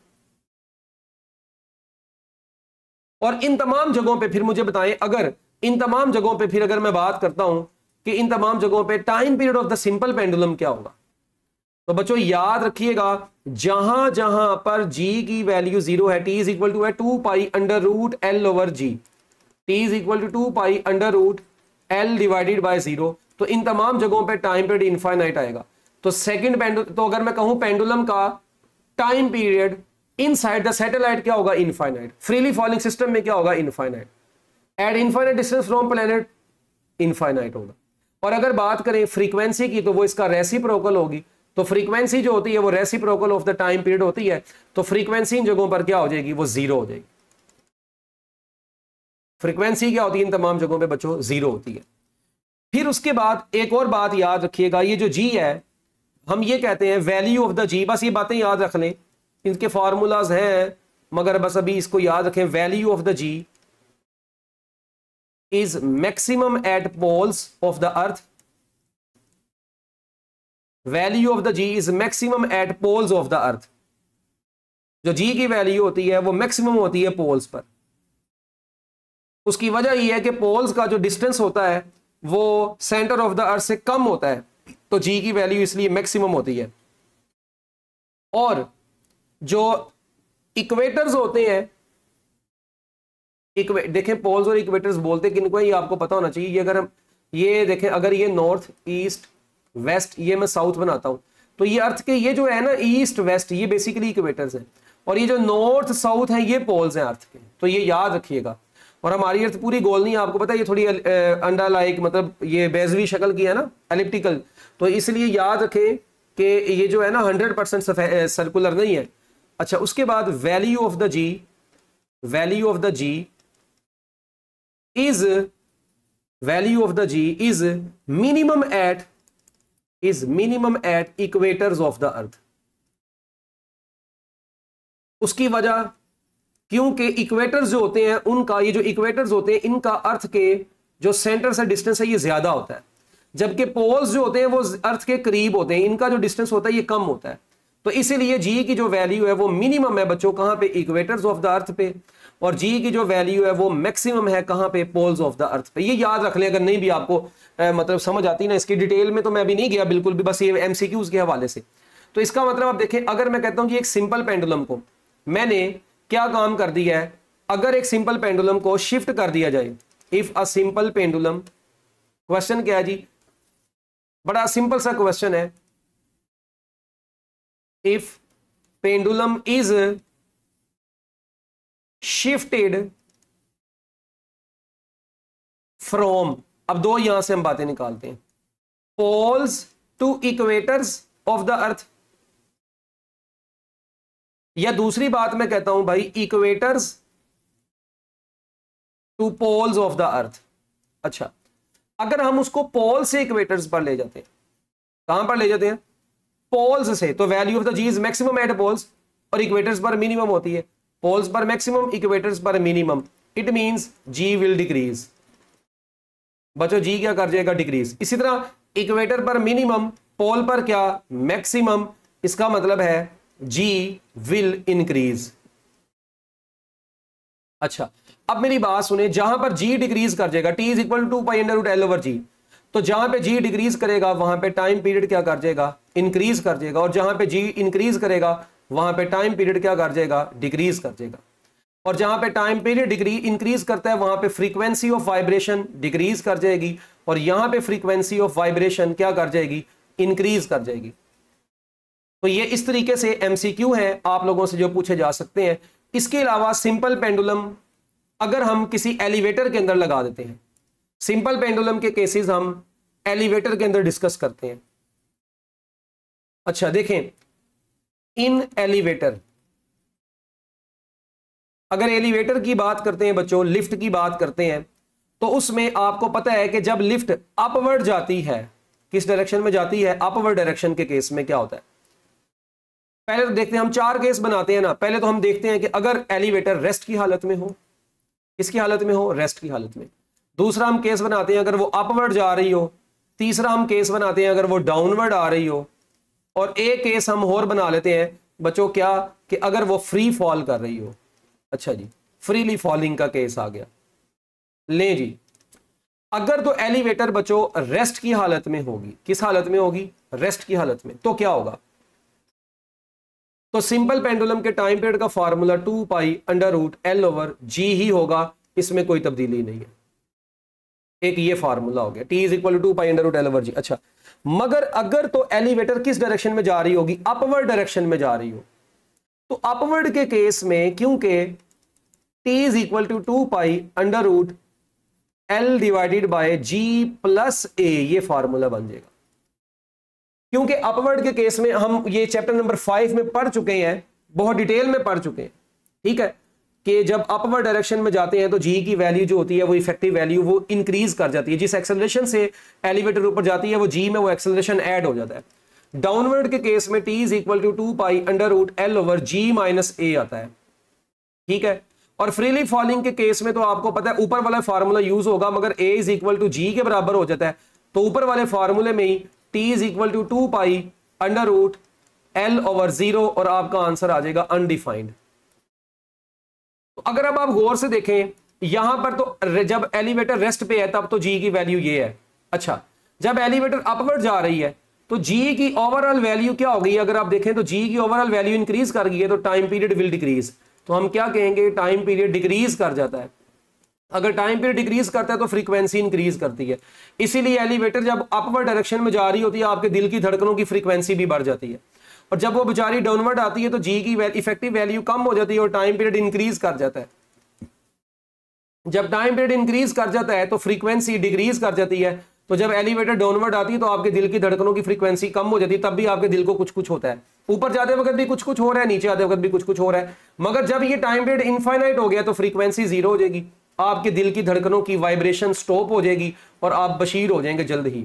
और इन तमाम जगहों पे फिर मुझे बताएं, अगर इन तमाम जगहों पे फिर अगर मैं बात करता हूं कि इन तमाम जगहों पे time period of the simple pendulum क्या होगा, तो बच्चों याद रखिएगा जहां जहां पर जी की वैल्यू 0 है, टी इज इक्वल टू है 2 pi under root L over G, T is equal to 2 pi under root L divided by 0, तो इन तमाम जगहों पे टाइम पीरियड इनफाइनाइट आएगा। तो सेकंड पेंडुलम, तो अगर मैं कहूं पेंडुलम का time period inside the satellite क्या होगा, इनफाइनाइट। फ्रीली फॉलिंग सिस्टम में क्या होगा, infinite. Eight infinite distance from planet infinite होगा। और अगर बात करें फ्रीक्वेंसी की तो वो इसका रेसिप्रोकल होगी, तो फ्रीक्वेंसी जो होती है वो reciprocal of the time period होती है, तो फ्रीक्वेंसी इन जगहों पर क्या हो जाएगी, वो 0 हो जाएगी। फ्रीक्वेंसी क्या होती है इन तमाम जगहों पे बच्चों, 0 होती है। फिर उसके बाद एक और बात याद रखिएगा, ये जो जी है हम ये कहते हैं वैल्यू ऑफ द जी, बस ये बातें याद रख लें, इनके फार्मूलाज हैं मगर बस अभी इसको याद रखें। Value of the G is maximum at poles of the earth, value of the G is maximum at poles of the earth. जो जी की वैल्यू होती है वो मैक्सिमम होती है पोल्स पर। उसकी वजह यह है कि पोल्स का जो डिस्टेंस होता है वो सेंटर ऑफ द अर्थ से कम होता है, तो जी की वैल्यू इसलिए मैक्सिमम होती है। और जो इक्वेटर्स होते हैं, देखें पोल्स और इक्वेटर्स बोलते किनको है ये आपको पता होना चाहिए। ये अगर हम ये देखें, अगर ये नॉर्थ ईस्ट वेस्ट, ये मैं साउथ बनाता हूं, तो ये अर्थ के ये जो है ना ईस्ट वेस्ट, ये बेसिकली इक्वेटर्स हैं, और ये जो नॉर्थ साउथ है ये पोल्स हैं अर्थ के, तो ये याद रखिएगा। और हमारी अर्थ पूरी गोल नहीं है, आपको पता है ये थोड़ी अंडा लाइक, मतलब ये बेजवी शक्ल की है ना, एलिप्टिकल, तो इसलिए याद रखें कि ये जो है ना 100% सर्कुलर नहीं है। अच्छा, उसके बाद value of the G, value of the G is, value of the G is minimum at, is minimum at equators of the earth. उसकी वजह, क्योंकि इक्वेटर्स जो होते हैं उनका, ये जो इक्वेटर्स होते हैं इनका अर्थ के जो सेंटर से डिस्टेंस है ये ज्यादा होता है, जबकि पोल्स जो होते हैं वो अर्थ के करीब होते हैं, इनका जो डिस्टेंस होता है ये कम होता है। तो इसीलिए जी की जो वैल्यू है वो मिनिमम है बच्चों कहां पे, इक्वेटर्स ऑफ द अर्थ पे, और जी की जो वैल्यू है वो मैक्सिमम है कहां पे, पोल्स ऑफ द अर्थ पे। ये याद रख लें, अगर नहीं भी आपको मतलब समझ आती ना, इसकी डिटेल में तो मैं अभी नहीं गया बिल्कुल भी, बस ये एमसीक्यूज के हवाले से। तो इसका मतलब आप देखें, अगर मैं कहता हूं कि एक सिंपल पेंडुलम को मैंने क्या काम कर दिया है, अगर एक सिंपल पेंडुलम को शिफ्ट कर दिया जाए, if a simple pendulum, question क्या है जी, बड़ा सिंपल सा क्वेश्चन है, if pendulum is shifted from, अब दो यहां से हम बातें निकालते हैं, poles to equators of the earth, या दूसरी बात मैं कहता हूं भाई equators to poles of the earth. अच्छा, अगर हम उसको पोल से इक्वेटर्स पर ले जाते हैं, कहां पर ले जाते हैं, पोल्स से, तो value of the G is maximum at poles और इक्वेटर्स पर मिनिमम होती है, पोल्स पर मैक्सिमम इक्वेटर्स पर minimum, it means G will decrease. बच्चों जी क्या कर जाएगा, डिक्रीज। इसी तरह इक्वेटर पर मिनिमम, पोल पर क्या, मैक्सिमम, इसका मतलब है जी विल इंक्रीज। अच्छा, अब मेरी बात सुने, जहां पर जी डिक्रीज कर जाएगा, t is equal to pi under root L over g, तो जहां पे जी डिक्रीज करेगा वहां पे टाइम पीरियड क्या कर जाएगा, इंक्रीज कर जाएगा, और जहां पे जी इंक्रीज करेगा वहां पे टाइम पीरियड क्या कर जाएगा, डिक्रीज कर जाएगा। और जहां पे टाइम पीरियड इंक्रीज करता है वहां पे फ्रीक्वेंसी ऑफ वाइब्रेशन डिक्रीज कर जाएगी, और यहां पे फ्रीक्वेंसी ऑफ वाइब्रेशन क्या कर जाएगी, इंक्रीज कर जाएगी। तो ये इस तरीके से एमसीक्यू है आप लोगों से जो पूछे जा सकते हैं। इसके अलावा सिंपल पेंडुलम अगर हम किसी एलिवेटर के अंदर लगा देते हैं, सिंपल पेंडुलम के केसेस हम एलिवेटर के अंदर डिस्कस करते हैं। अच्छा देखें, इन एलिवेटर, अगर एलिवेटर की बात करते हैं बच्चों, लिफ्ट की बात करते हैं, तो उसमें आपको पता है कि जब लिफ्ट अपवर्ड जाती है, किस डायरेक्शन में जाती है, अपवर्ड डायरेक्शन के केस में क्या होता है, पहले तो देखते हैं, हम चार केस बनाते हैं ना। पहले तो हम देखते हैं कि अगर एलिवेटर रेस्ट की हालत में हो, किसकी हालत में हो, रेस्ट की हालत में। दूसरा हम केस बनाते हैं अगर वो अपवर्ड जा रही हो। तीसरा हम केस बनाते हैं अगर वो डाउनवर्ड आ रही हो। और एक केस हम और बना लेते हैं बच्चों, क्या, कि अगर वो फ्री फॉल कर रही हो। अच्छा जी, फ्रीली फॉलिंग का केस आ गया। ले जी, अगर तो एलिवेटर बच्चों रेस्ट की हालत में होगी, किस हालत में होगी, रेस्ट की हालत में, तो क्या होगा, तो सिंपल पेंडुलम के टाइम पीरियड का formula 2 pi under root L over g ही होगा, इसमें कोई तब्दीली नहीं है। एक ये फार्मूला हो गया, t is equal to 2 pi under root L over g. अच्छा, मगर अगर तो एलिवेटर किस डायरेक्शन में जा रही होगी, अपवर्ड डायरेक्शन में जा रही हो, तो अपवर्ड के केस में क्योंकि t is equal to 2 pi under root L divided by g plus a, ये फार्मूला बन जाएगा। क्योंकि अपवर्ड के केस में हम ये चैप्टर नंबर 5 में पढ़ चुके हैं, बहुत डिटेल में पढ़ चुके हैं, ठीक है, कि जब अपवर्ड डायरेक्शन में जाते हैं तो जी की वैल्यू जो होती है वो इफेक्टिव वैल्यू वो इंक्रीज कर जाती है। जिस एक्सेलरेशन से एलिवेटर ऊपर जाती है वो जी में वो एक्सेलरेशन ऐड हो जाता है। डाउनवर्ड के केस में t is equal to 2 pi under root L over g minus a आता है, ठीक है। और फ्रीली फॉलिंग के केस में तो आपको पता है ऊपर वाला फार्मूला यूज होगा, मगर ए इज इक्वल टू जी के बराबर हो जाता है, तो ऊपर वाले फार्मूले में ही t is equal to 2 pi under root L over 0 और आपका आंसर आ जाएगा अनडिफाइंड। तो अगर अब आप गौर से देखें यहां पर, तो जब एलिवेटर रेस्ट पे है तब तो जी की वैल्यू ये है। अच्छा, जब एलिवेटर अपवर्ड जा रही है तो जी की ओवरऑल वैल्यू क्या हो गई, अगर आप देखें तो जी की ओवरऑल वैल्यू इंक्रीज कर गई है, तो टाइम पीरियड विल डिक्रीज। तो हम क्या कहेंगे, टाइम पीरियड डिक्रीज कर जाता है। अगर टाइम पीरियड डिक्रीज करता है तो फ्रीक्वेंसी इंक्रीज करती है। इसीलिए एलिवेटर जब अपवर्ड डायरेक्शन में जा रही होती है आपके दिल की धड़कनों की फ्रीक्वेंसी भी बढ़ जाती है, और जब वो बेचारी डाउनवर्ड आती है तो जी की इफेक्टिव वैल्यू कम हो जाती है और टाइम पीरियड इंक्रीज कर जाता है। जब टाइम पीरियड इंक्रीज कर जाता है तो फ्रीक्वेंसी डिक्रीज कर जाती है। तो जब एलिवेटर डाउनवर्ड आती है तो आपके दिल की धड़कनों की फ्रीक्वेंसी कम हो जाती है, तब भी आपके दिल को कुछ कुछ होता है। ऊपर जाते वक्त भी कुछ कुछ हो रहा है, नीचे आते वक्त भी कुछ कुछ हो रहा है। मगर जब ये टाइम पीरियड इनफाइनाइट हो गया तो फ्रीक्वेंसी 0 हो जाएगी, आपके दिल की धड़कनों की वाइब्रेशन स्टॉप हो जाएगी और आप बशीर हो जाएंगे जल्द ही।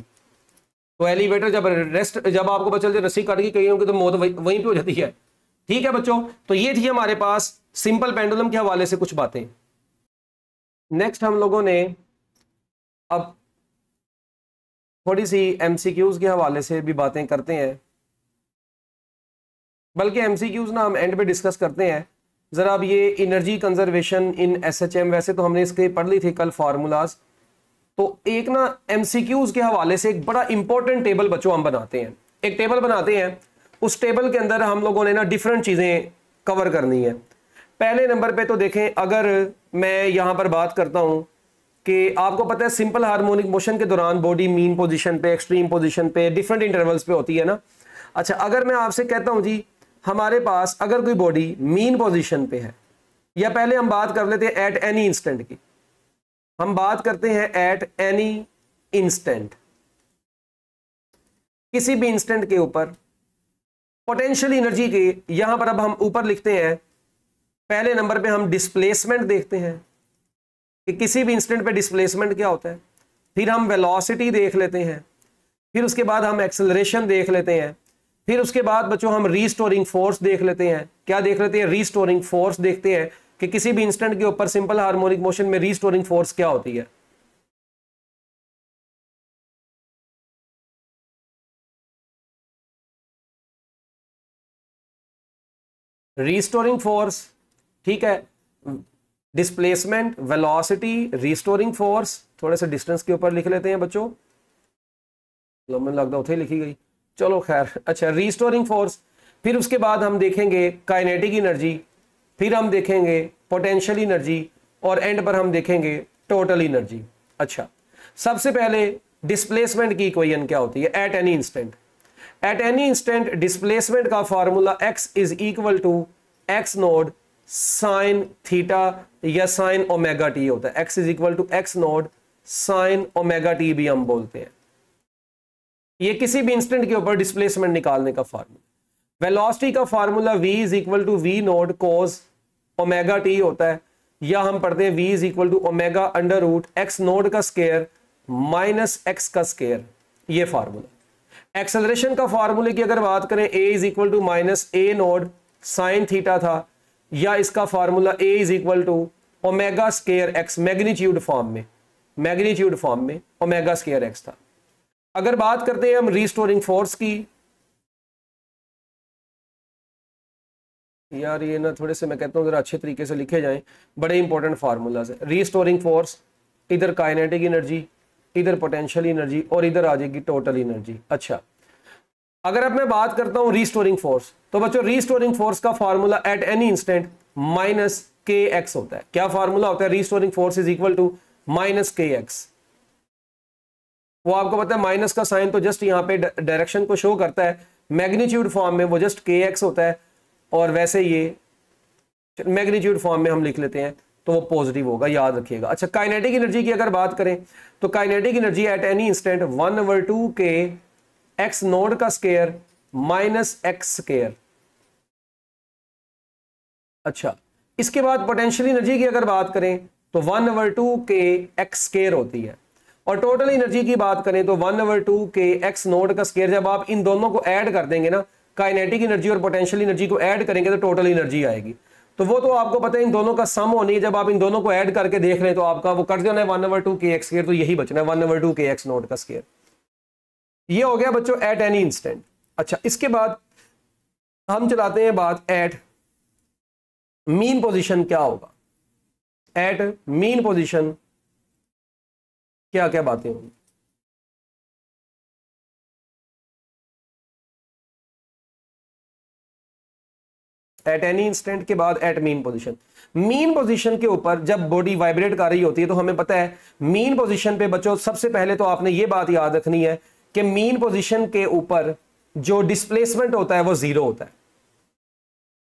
तो एलिवेटर जब आपको पता चलता है रस्सी कट गई कहीं होगी तो मौत वहीं पे हो जाती है। ठीक है बच्चों, तो ये थी हमारे पास सिंपल पेंडुलम के हवाले से कुछ बातें। नेक्स्ट हम लोगों ने अब थोड़ी सी एमसीक्यूज के हवाले से भी बातें करते हैं, बल्कि एमसीक्यूज ना हम एंड पे डिस्कस करते हैं। जरा अब ये एनर्जी कंजर्वेशन इन एसएचएम, वैसे तो हमने इसके पढ़ ली थी कल फार्मूलाज, तो एक ना एमसीक्यूज के हवाले से एक बड़ा इंपॉर्टेंट टेबल बच्चों हम बनाते हैं। एक टेबल बनाते हैं, उस टेबल के अंदर हम लोगों ने ना डिफरेंट चीजें कवर करनी है। पहले नंबर पे तो देखें, अगर मैं यहां पर बात करता हूं कि आपको पता है सिंपल हार्मोनिक मोशन के दौरान बॉडी मीन पोजीशन पे, एक्सट्रीम पोजीशन पे, डिफरेंट इंटरवल्स पे होती है ना। अच्छा, अगर मैं आपसे कहता हूं जी हमारे पास अगर कोई बॉडी मीन पोजीशन पे है, या पहले हम बात कर लेते हैं एट एनी इंस्टेंट की, हम बात करते हैं एट एनी इंस्टेंट, किसी भी इंस्टेंट के ऊपर पोटेंशियल एनर्जी के, यहां पर अब हम ऊपर लिखते हैं पहले नंबर पे हम डिस्प्लेसमेंट देखते हैं कि किसी भी इंस्टेंट पे डिस्प्लेसमेंट क्या होता है, फिर हम वेलोसिटी देख लेते हैं, फिर उसके बाद हम एक्सेलरेशन देख लेते हैं, फिर उसके बाद बच्चों हम रीस्टोरिंग फोर्स देख लेते हैं। क्या देख लेते हैं? रीस्टोरिंग फोर्स देखते हैं कि किसी भी इंस्टेंट के ऊपर सिंपल हार्मोनिक मोशन में रीस्टोरिंग फोर्स क्या होती है। रीस्टोरिंग फोर्स, ठीक है, डिस्प्लेसमेंट, वेलोसिटी, रीस्टोरिंग फोर्स, थोड़े से डिस्टेंस के ऊपर लिख लेते हैं बच्चों, मुझे लगता उथे लिखी गई, चलो खैर। अच्छा, रीस्टोरिंग फोर्स, फिर उसके बाद हम देखेंगे काइनेटिक एनर्जी, फिर हम देखेंगे पोटेंशियल एनर्जी, और एंड पर हम देखेंगे टोटल एनर्जी। अच्छा, सबसे पहले डिस्प्लेसमेंट की इक्वेशन क्या होती है at any instant. At any instant displacement का formula x is equal to x naught sine theta या साइन ओमेगा टी होता है। x is equal to x naught sine omega t भी हम बोलते हैं। ये किसी भी इंस्टेंट के ऊपर डिस्प्लेसमेंट निकालने का फार्मूला। वेलोसिटी का formula v is equal to V naught cos omega T होता है, या हम पढ़ते हैं v is equal to omega under root X naught का स्केयर माइनस एक्स का स्केयर, ये फार्मूला। एक्सेलरेशन का फार्मूले की अगर बात करें a is equal to minus A naught sine theta था, या इसका formula a is equal to omega square X magnitude form में ओमेगा स्केयर एक्स था। अगर बात करते हैं हम रीस्टोरिंग फोर्स की, यार ये ना थोड़े से मैं कहता हूं जरा अच्छे तरीके से लिखे जाएं, बड़े इंपॉर्टेंट फार्मूलाज है। रीस्टोरिंग फोर्स, इधर काइनेटिक एनर्जी, इधर पोटेंशियल एनर्जी, और इधर आ जाएगी टोटल एनर्जी। अच्छा, अगर अब मैं बात करता हूं रीस्टोरिंग फोर्स, तो बच्चों रीस्टोरिंग फोर्स का formula at any instant minus K X होता है। क्या फार्मूला होता है? Restoring force is equal to minus K X. वो आपको पता है माइनस का साइन तो जस्ट यहां पे डायरेक्शन को शो करता है, मैग्नीट्यूड फॉर्म में वो जस्ट के एक्स होता है, और वैसे ये मैग्नीट्यूड फॉर्म में हम लिख लेते हैं तो वो पॉजिटिव होगा, याद रखिएगा। अच्छा, काइनेटिक एनर्जी की अगर बात करें तो kinetic energy at any instant 1/2 के एक्स नोड का स्केयर माइनस एक्स स्केयर। अच्छा, इसके बाद पोटेंशियल एनर्जी की अगर बात करें तो 1/2 के एक्स स्केयर होती है, और टोटल एनर्जी की बात करें तो 1/2 के एक्स नोड का स्केयर। जब आप इन दोनों को ऐड कर देंगे ना, काइनेटिक एनर्जी और पोटेंशियल एनर्जी को ऐड करेंगे तो टोटल एनर्जी आएगी। तो वो तो आपको पता है इन दोनों का सम होनी है, जब आप इन दोनों को ऐड करके देख रहे हैं तो आपका वो कर देना है 1/2 के एक्स स्केयर, तो यही बचना है 1/2 के एक्स नोड का स्केयर। ये हो गया बच्चों एट एनी इंस्टेंट। अच्छा, इसके बाद हम चलाते हैं बात एट मीन पोजीशन क्या होगा। एट मीन पोजीशन क्या क्या बातें होंगी। एट एनी इंस्टेंट के बाद at mean position. Mean position के ऊपर जब बॉडी वाइब्रेट कर रही होती है तो हमें पता है मीन पोजीशन पे बच्चों सबसे पहले तो आपने ये बात याद रखनी है कि मीन पोजीशन के ऊपर जो डिस्प्लेसमेंट होता है वो जीरो होता है।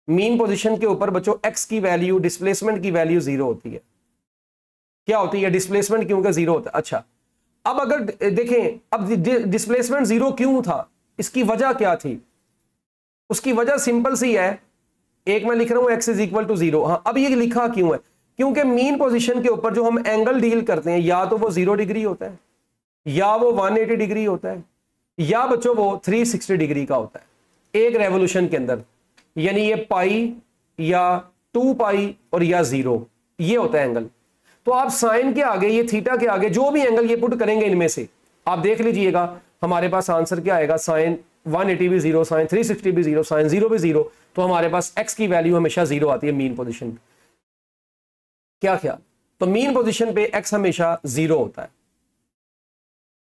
मीन पोजीशन के ऊपर बच्चों एक्स की वैल्यू, डिस्प्लेसमेंट की वैल्यू जीरो होती है। क्या होती है? डिस्प्लेसमेंट क्योंकि जीरो होता है। अच्छा, अब अगर देखें, अब डिस्प्लेसमेंट जीरो क्यों था, इसकी वजह क्या थी? उसकी वजह सिंपल सी है, एक मैं लिख रहा हूं X is equal to zero. हाँ, अब ये लिखा क्यों है? क्योंकि मीन पोजीशन के ऊपर जो हम एंगल डील करते हैं या तो वो 0 डिग्री होता है, या वो 180 डिग्री होता है, या बच्चों वो 360 डिग्री का होता है एक रेवोल्यूशन के अंदर। यानी ये पाई या 2 पाई और या 0, ये होता है एंगल। तो आप साइन के आगे, ये थीटा के आगे जो भी एंगल ये पुट करेंगे इनमें से, आप देख लीजिएगा हमारे पास आंसर क्या आएगा। साइन 180 भी 0, साइन 360 भी 0, साइन 0 भी 0, तो हमारे पास x की वैल्यू हमेशा 0 आती है मीन पोजीशन पे। क्या ख्याल? तो मीन पोजीशन पे x हमेशा 0 होता है।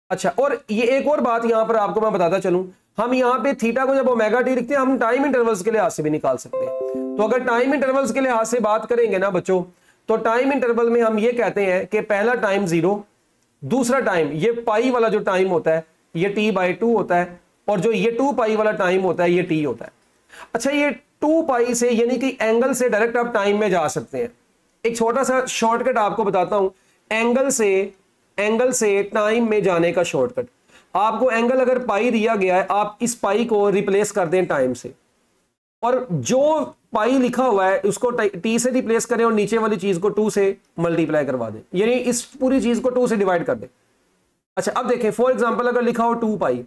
अच्छा, और ये एक और बात यहां पर आपको मैं बताता चलूं, हम यहां पे थीटा को जब ओमेगा टी लिखते हैं हम टाइम इंटरवल्स के लिहाज से भी निकाल सकते हैं। तो अगर टाइम इंटरवल्स के लिहाज से बात करेंगे ना बच्चों, तो टाइम इंटरवल में हम ये कहते हैं कि पहला टाइम 0, दूसरा टाइम ये पाई वाला जो टाइम होता है ये t/2 होता है, और जो ये 2 पाई वाला टाइम होता है ये t होता है। अच्छा, ये 2 पाई से यानी कि एंगल से डायरेक्ट आप टाइम में जा सकते हैं। एक छोटा सा शॉर्टकट आपको बताता हूं, एंगल से टाइम में जाने का शॉर्टकट। आपको एंगल अगर पाई दिया गया है, आप इस पाई को रिप्लेस कर दें टाइम से, और जो पाई लिखा हुआ है उसको t से रिप्लेस करें और नीचे वाली चीज को 2 से मल्टीप्लाई करवा दें, यानी इस पूरी चीज को 2 से डिवाइड कर दें। अच्छा, अब देखें फॉर एग्जांपल अगर लिखा हो 2 पाई,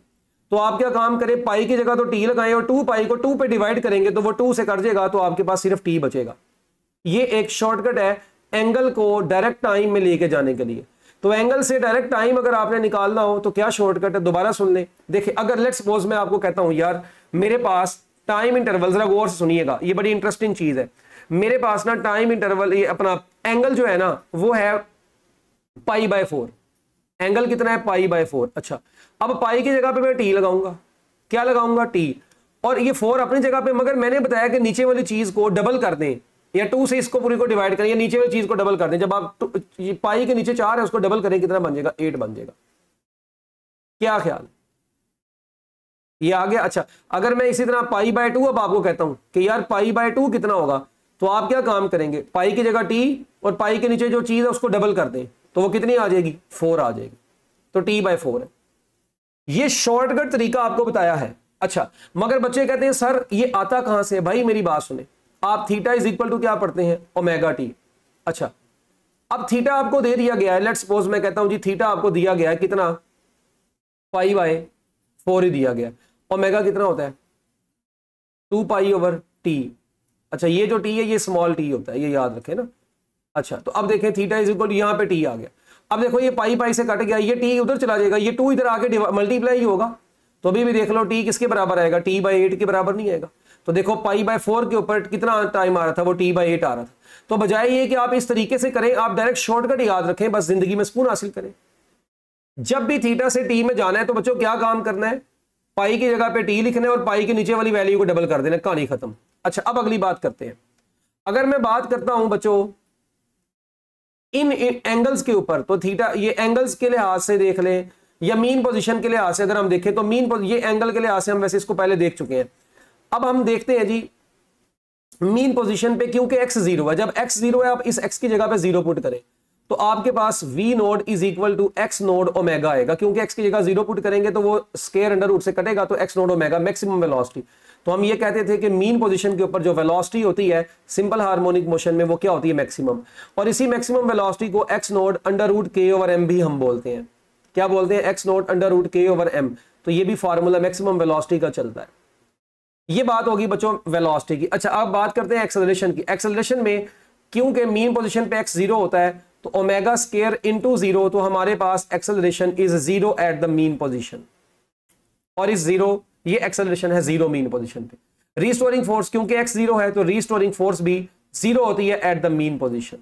तो आप क्या काम करें, पाई की जगह तो t लगाएं और 2 पाई को 2 पे डिवाइड करेंगे तो वो 2 से कट जाएगा, तो आपके पास सिर्फ t बचेगा। ये एक शॉर्टकट है एंगल को डायरेक्ट टाइम में लेके जाने के लिए। तो एंगल से डायरेक्ट टाइम अगर आपने निकालना हो तो क्या शॉर्टकट है, दोबारा सुन लें। देखिए, अगर लेट्स सपोज मैं आपको कहता हूं यार मेरे पास टाइम इंटरवल, जरा गौर से सुनिएगा, ये बड़ी इंटरेस्टिंग चीज है। मेरे पास ना टाइम इंटरवल, ये अपना एंगल जो है ना वो है π/4। एंगल कितना है, π/4। अच्छा, अब पाई की जगह पे मैं t लगाऊंगा, क्या लगाऊंगा, t, और ये 4 अपनी जगह पे, मगर मैंने बताया कि नीचे वाली चीज को डबल कर दें, या 2 से इसको पूरी को डिवाइड करें, या नीचे वाली चीज को डबल कर दें। जब आप पाई के नीचे 4 है उसको डबल करें, कितना बन जाएगा, 8 बन जाएगा। क्या ख्याल, ये आ गया। अच्छा, अगर मैं इसी तरह π/2 अब आपको कहता हूं कि यार π/2 कितना होगा, तो आप क्या काम करेंगे, पाई की जगह t और पाई के नीचे जो चीज है उसको डबल कर दें, तो वो कितनी आ जाएगी, 4 आ जाएगी, तो t/4 है। ये शॉर्टकट तरीका आपको बताया है। अच्छा, मगर बच्चे कहते हैं सर ये आता कहां से, भाई मेरी बात सुने, आप थीटा इज इक्वल टू क्या पढ़ते हैं, ओमेगा टी। अच्छा, अब थीटा आपको दे दिया गया है, लेट्स सपोज मैं कहता हूं जी थीटा आपको दिया गया है कितना, π/4 ही दिया गया। ओमेगा कितना होता है, 2π/t। अच्छा, ये जो t है ये स्मॉल t होता है, ये याद रखें ना। अच्छा, तो अब देखें थीटा इज इक्वल, यहां पे t आ गया। अब देखो ये पाई से कट गया, ये t उधर चला जाएगा, ये 2 इधर आके मल्टीप्लाई ही होगा, तो अभी भी देख लो t किसके बराबर आएगा, t/8 के बराबर नहीं आएगा। तो देखो π/4 के ऊपर कितना टाइम आ रहा था, वो t/8 आ रहा था। तो बजाय ये कि आप इस तरीके से करें, आप डायरेक्ट शॉर्टकट याद रखें, बस जिंदगी में सुकून हासिल करें। जब भी थीटा से t में जाना है तो बच्चों क्या काम करना है, पाई की जगह पे t लिखना है और पाई के नीचे वाली वैल्यू को डबल कर देना, कहानी खत्म। अच्छा, अब अगली बात करते हैं। अगर मैं बात करता हूं बच्चों इन एंगल्स के ऊपर, तो थीटा ये एंगल्स के लिहाज से देख लें या मीन पोजीशन के लिहाज से अगर हम देखें, तो ये एंगल के लिहाज से हम वैसे इसको पहले देख चुके हैं। अब हम देखते हैं जी मीन पोजीशन पे, क्योंकि x 0 है, जब x 0 है आप इस x की जगह पे 0 पुट करें तो आपके पास v naught is equal to x naught omega आएगा, क्योंकि x की जगह 0 पुट करेंगे तो वो स्क्वायर अंडर रूट से कटेगा, तो x naught omega maximum velocity. तो हम ये कहते थे कि मीन पोजीशन के ऊपर जो वेलोसिटी होती है सिंपल हार्मोनिक मोशन में, वो क्या होती है, मैक्सिमम। और इसी मैक्सिमम वेलोसिटी को x naught under root k/m भी हम बोलते हैं। क्या बोलते हैं, x naught under root k/m। तो ये भी फार्मूला मैक्सिमम वेलोसिटी का चलता है। ये बात होगी बच्चों वेलोसिटी की। अच्छा, अब बात करते हैं एक्सेलरेशन की। एक्सेलरेशन में क्योंकि मीन पोजीशन पे x 0 होता है तो ओमेगा स्क्वायर इनटू 0, तो हमारे पास acceleration is 0 at the mean position, और इस 0 ये एक्सेलरेशन है 0 मीन पोजीशन पे। रीस्टोरिंग फोर्स क्योंकि x 0 है तो रीस्टोरिंग फोर्स भी 0 होती है एट द मीन पोजीशन।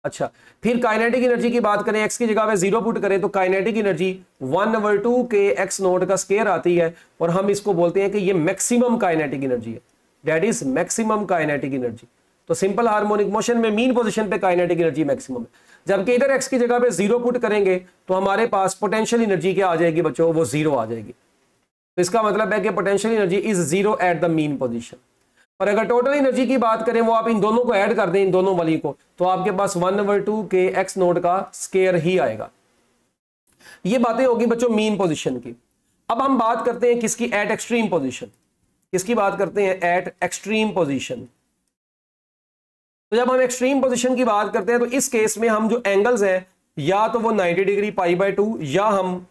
अच्छा, फिर काइनेटिक एनर्जी की बात करें, x की जगह पे 0 पुट करें तो काइनेटिक एनर्जी 1/2 के x नोट का स्क्वायर आती है, और हम इसको बोलते हैं कि ये मैक्सिमम काइनेटिक एनर्जी है, that is maximum kinetic energy. तो सिंपल हार्मोनिक मोशन में मीन पोजीशन पे काइनेटिक एनर्जी मैक्सिमम है, जबकि इधर x की जगह पे 0 पुट करेंगे तो हमारे पास पोटेंशियल एनर्जी क्या आ जाएगी बच्चों, वो 0 आ जाएगी। तो इसका मतलब है कि potential energy is 0 at the mean position. और अगर टोटल एनर्जी की बात करें, वो आप इन दोनों को ऐड कर दें, इन दोनों वाली को, तो आपके पास 1/2 के x नोट का स्क्वायर ही आएगा। ये बातें होगी बच्चों मीन पोजीशन की। अब हम बात करते हैं किसकी, एट एक्सट्रीम पोजीशन। किसकी बात करते हैं, एट एक्सट्रीम पोजीशन। तो जब हम एक्सट्रीम पोजीशन की बात करते हैं तो इस केस में हम जो एंगल्स हैं या तो वो 90 डिग्री π/2 या हम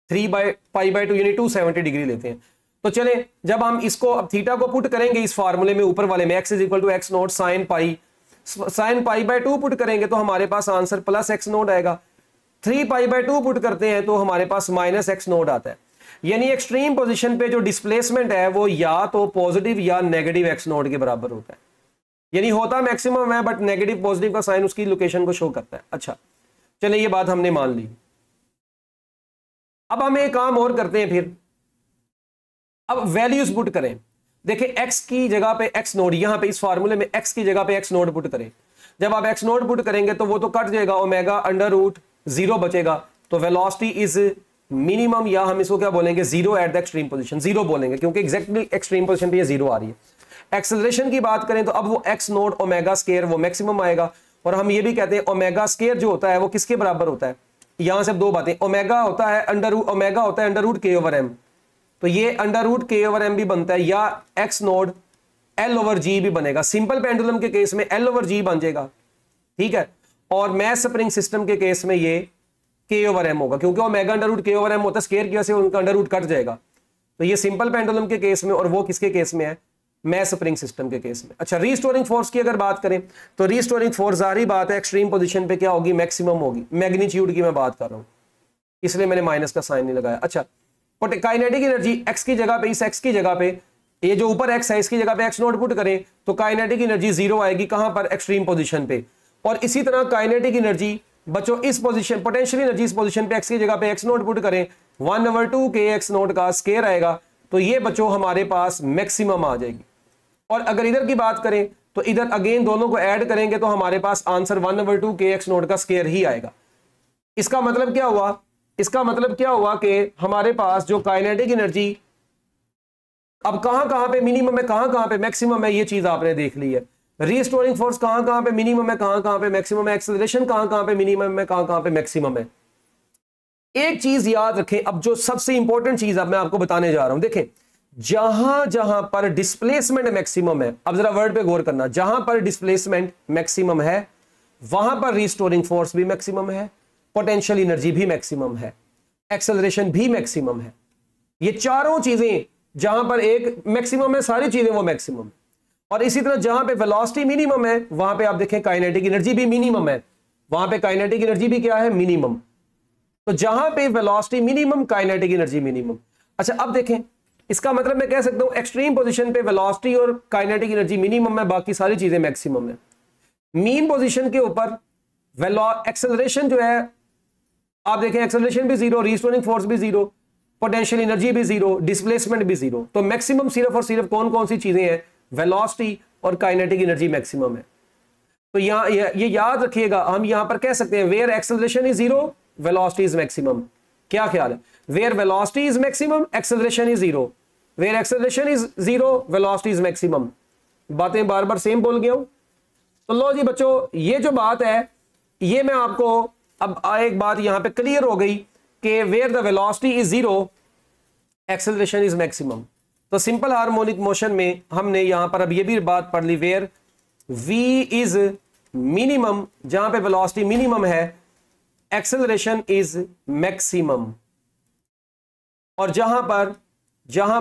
3π/2 यानी 270 डिग्री लेते हैं। तो चले, जब हम इसको अब थीटा को पुट करेंगे इस फार्मूले में ऊपर वाले में, x is equal to x naught sine π/2 put करेंगे तो हमारे पास आंसर प्लस x नोट आएगा। 3π/2 पुट करते हैं तो हमारे पास माइनस x नोट आता है। यानी एक्सट्रीम पोजीशन पे जो डिस्प्लेसमेंट है वो या तो पॉजिटिव या नेगेटिव x नोट के बराबर होता है, यानी होता मैक्सिमम है बट नेगेटिव पॉजिटिव का साइन उसकी लोकेशन को शो करता है। अच्छा, चलिए ये बात हमने मान ली। अब हम एक काम और करते हैं, फिर अब वैल्यूज पुट करें। देखिए x की जगह पे x नोड, यहां पे इस फार्मूले में x की जगह पे x नोड पुट करें। जब आप एक्स नोट पुट करेंगे तो वो तो कट जाएगा, ओमेगा अंडर रूट 0 बचेगा, तो वेलोसिटी इज मिनिमम, या हम इसको क्या बोलेंगे, 0 एट द एक्सट्रीम पोजीशन, 0 बोलेंगे क्योंकि एग्जैक्टली एक्सट्रीम पोजीशन पे ये 0 आ रही है। एक्सेलरेशन की बात करें तो अब वो एक्स नोट ओमेगा स्केयर वो मैक्सिमम आएगा, और हम ये भी कहते हैं ओमेगा स्केयर जो होता है वो किसके बराबर होता है, यहां से दो बातें, ओमेगा होता है अंडर रूट के ओवर एम, तो ये अंडर रूट के ओवर एम भी बनता है, या एक्स नोड एल ओवर जी भी बनेगा। सिंपल पेंडुलम के केस में एल ओवर जी बन जाएगा, ठीक है, और मैस स्प्रिंग सिस्टम के केस में ये के ओवर एम होगा, क्योंकि ओमेगा अंडर रूट के ओवर एम होता है, स्केयर की वजह से उनका अंडर रूट कट जाएगा। तो ये सिंपल पेंडुलम के केस में, और वो किसके केस में है, मैस स्प्रिंग सिस्टम के केस में। अच्छा, रीस्टोरिंग फोर्स की अगर बात करें तो रीस्टोरिंग फोर्स जारी बात है एक्सट्रीम पोजीशन पे क्या होगी, मैक्सिमम होगी। मैग्नीट्यूड की मैं बात कर रहा हूं, इसलिए मैंने माइनस का साइन नहीं लगाया। अच्छा, काइनेटिक एनर्जी एक्स की जगह पे, इस एक्स की जगह पे, ये जो ऊपर एक्स है इसकी जगह पे एक्स नोट पुट करें तो काइनेटिक एनर्जी 0 आएगी, कहां पर, एक्सट्रीम पोजीशन पे। और इसी तरह काइनेटिक एनर्जी बच्चों इस पोजीशन, पोटेंशियल एनर्जी इस पोजीशन पे एक्स की जगह पे एक्स नोट पुट करें 1/2 के एक्स नोट का स्केयर आएगा, तो ये बच्चों हमारे पास मैक्सिमम आ जाएगी। और अगर इधर की बात करें तो इधर अगेन दोनों को ऐड करेंगे तो हमारे पास आंसर 1/2 के एक्स नोट का स्केयर ही आएगा। इसका मतलब क्या हुआ, इसका मतलब क्या हुआ कि हमारे पास जो काइनेटिक एनर्जी अब कहां पे मिनिमम है, कहां पे मैक्सिमम है, ये चीज आपने देख ली है। रीस्टोरिंग फोर्स कहां पे मिनिमम है, कहां पे मैक्सिमम है, एक्सेलरेशन कहां पे मिनिमम है, कहां पे मैक्सिमम है। एक चीज याद रखें, अब जो सबसे इंपॉर्टेंट चीज अब मैं आपको बताने जा रहा हूं, देखें जहां जहां पर डिस्प्लेसमेंट मैक्सिमम है, अब जरा वर्ड पे गौर करना, जहां पर डिस्प्लेसमेंट मैक्सिमम है वहां पर रीस्टोरिंग फोर्स भी मैक्सिमम है, पोटेंशियल एनर्जी भी मैक्सिमम है, एक्सेलरेशन भी मैक्सिमम है। ये चारों चीजें जहां पर एक मैक्सिमम है, सारी चीजें वो मैक्सिमम है। और इसी तरह जहां पे वेलोसिटी मिनिमम है वहां पे आप देखें काइनेटिक एनर्जी भी मिनिमम है, वहां पे काइनेटिक एनर्जी भी क्या है, मिनिमम। तो जहां पे velocity minimum, kinetic energy minimum. अच्छा, अब देखें, इसका मतलब मैं कह सकता हूं एक्सट्रीम पोजीशन पे वेलोसिटी और काइनेटिक एनर्जी मिनिमम है, बाकी सारी चीजें मैक्सिमम है। मीन पोजीशन के ऊपर एक्सेलरेशन जो है आप देखें, एक्सेलरेशन भी 0, रीस्टोरिंग फोर्स भी 0, पोटेंशियल एनर्जी भी 0, डिस्प्लेसमेंट भी 0। तो मैक्सिमम सिर्फ और सिर्फ कौन कौन सी चीजें हैं, वेलोसिटी और काइनेटिक एनर्जी मैक्सिमम है। तो यहां ये याद रखिएगा, हम यहां पर कह सकते हैं where acceleration is 0 velocity is maximum. क्या ख्याल है, where velocity is maximum acceleration is 0, where acceleration is 0 velocity is maximum. बातें बार बार सेम बोल गया हूं। तो लो जी बच्चों, ये जो बात है ये मैं आपको अब एक बात यहां पे क्लियर हो गई कि where the velocity is 0 acceleration is maximum. तो सिंपल हार्मोनिक मोशन में हमने यहां पर अब ये भी बात पढ़ ली, वेयर v इज मिनिमम, जहां पे वेलोसिटी मिनिमम है एक्सेलरेशन इज मैक्सिमम, और जहां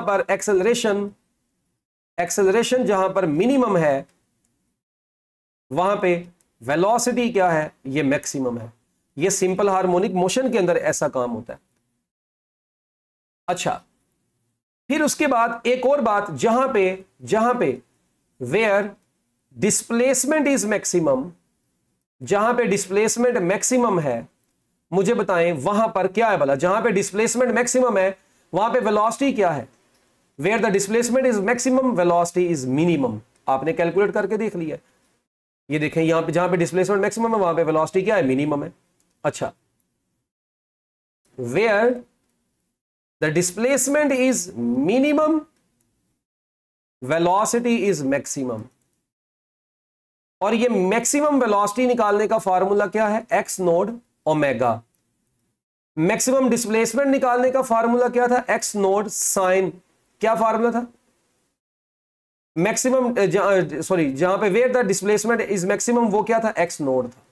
पर एक्सेलरेशन जहां पर मिनिमम है वहां पे वेलोसिटी क्या है, ये मैक्सिमम है। ये सिंपल हार्मोनिक मोशन के अंदर ऐसा काम होता है। अच्छा, फिर उसके बाद एक और बात, जहां पे वेयर डिस्प्लेसमेंट इज मैक्सिमम, जहां पे डिस्प्लेसमेंट मैक्सिमम है, मुझे बताएं वहां पर क्या है भला, जहां पे डिस्प्लेसमेंट मैक्सिमम है वहां पे वेलोसिटी क्या है, where the displacement is maximum velocity is minimum. आपने कैलकुलेट करके देख लिया, ये देखें यहां पे जहां पे डिस्प्लेसमेंट मैक्सिमम है वहां पे वेलोसिटी क्या है, मिनिमम है। अच्छा, where the displacement is minimum velocity is maximum, और ये मैक्सिमम वेलोसिटी निकालने का फार्मूला क्या है, x naught omega. Maximum displacement निकालने का फार्मूला क्या था, एक्स नोड साइन, क्या फार्मूला था, मैक्सिमम जहां पे where the displacement is maximum वो क्या था, एक्स नोड था।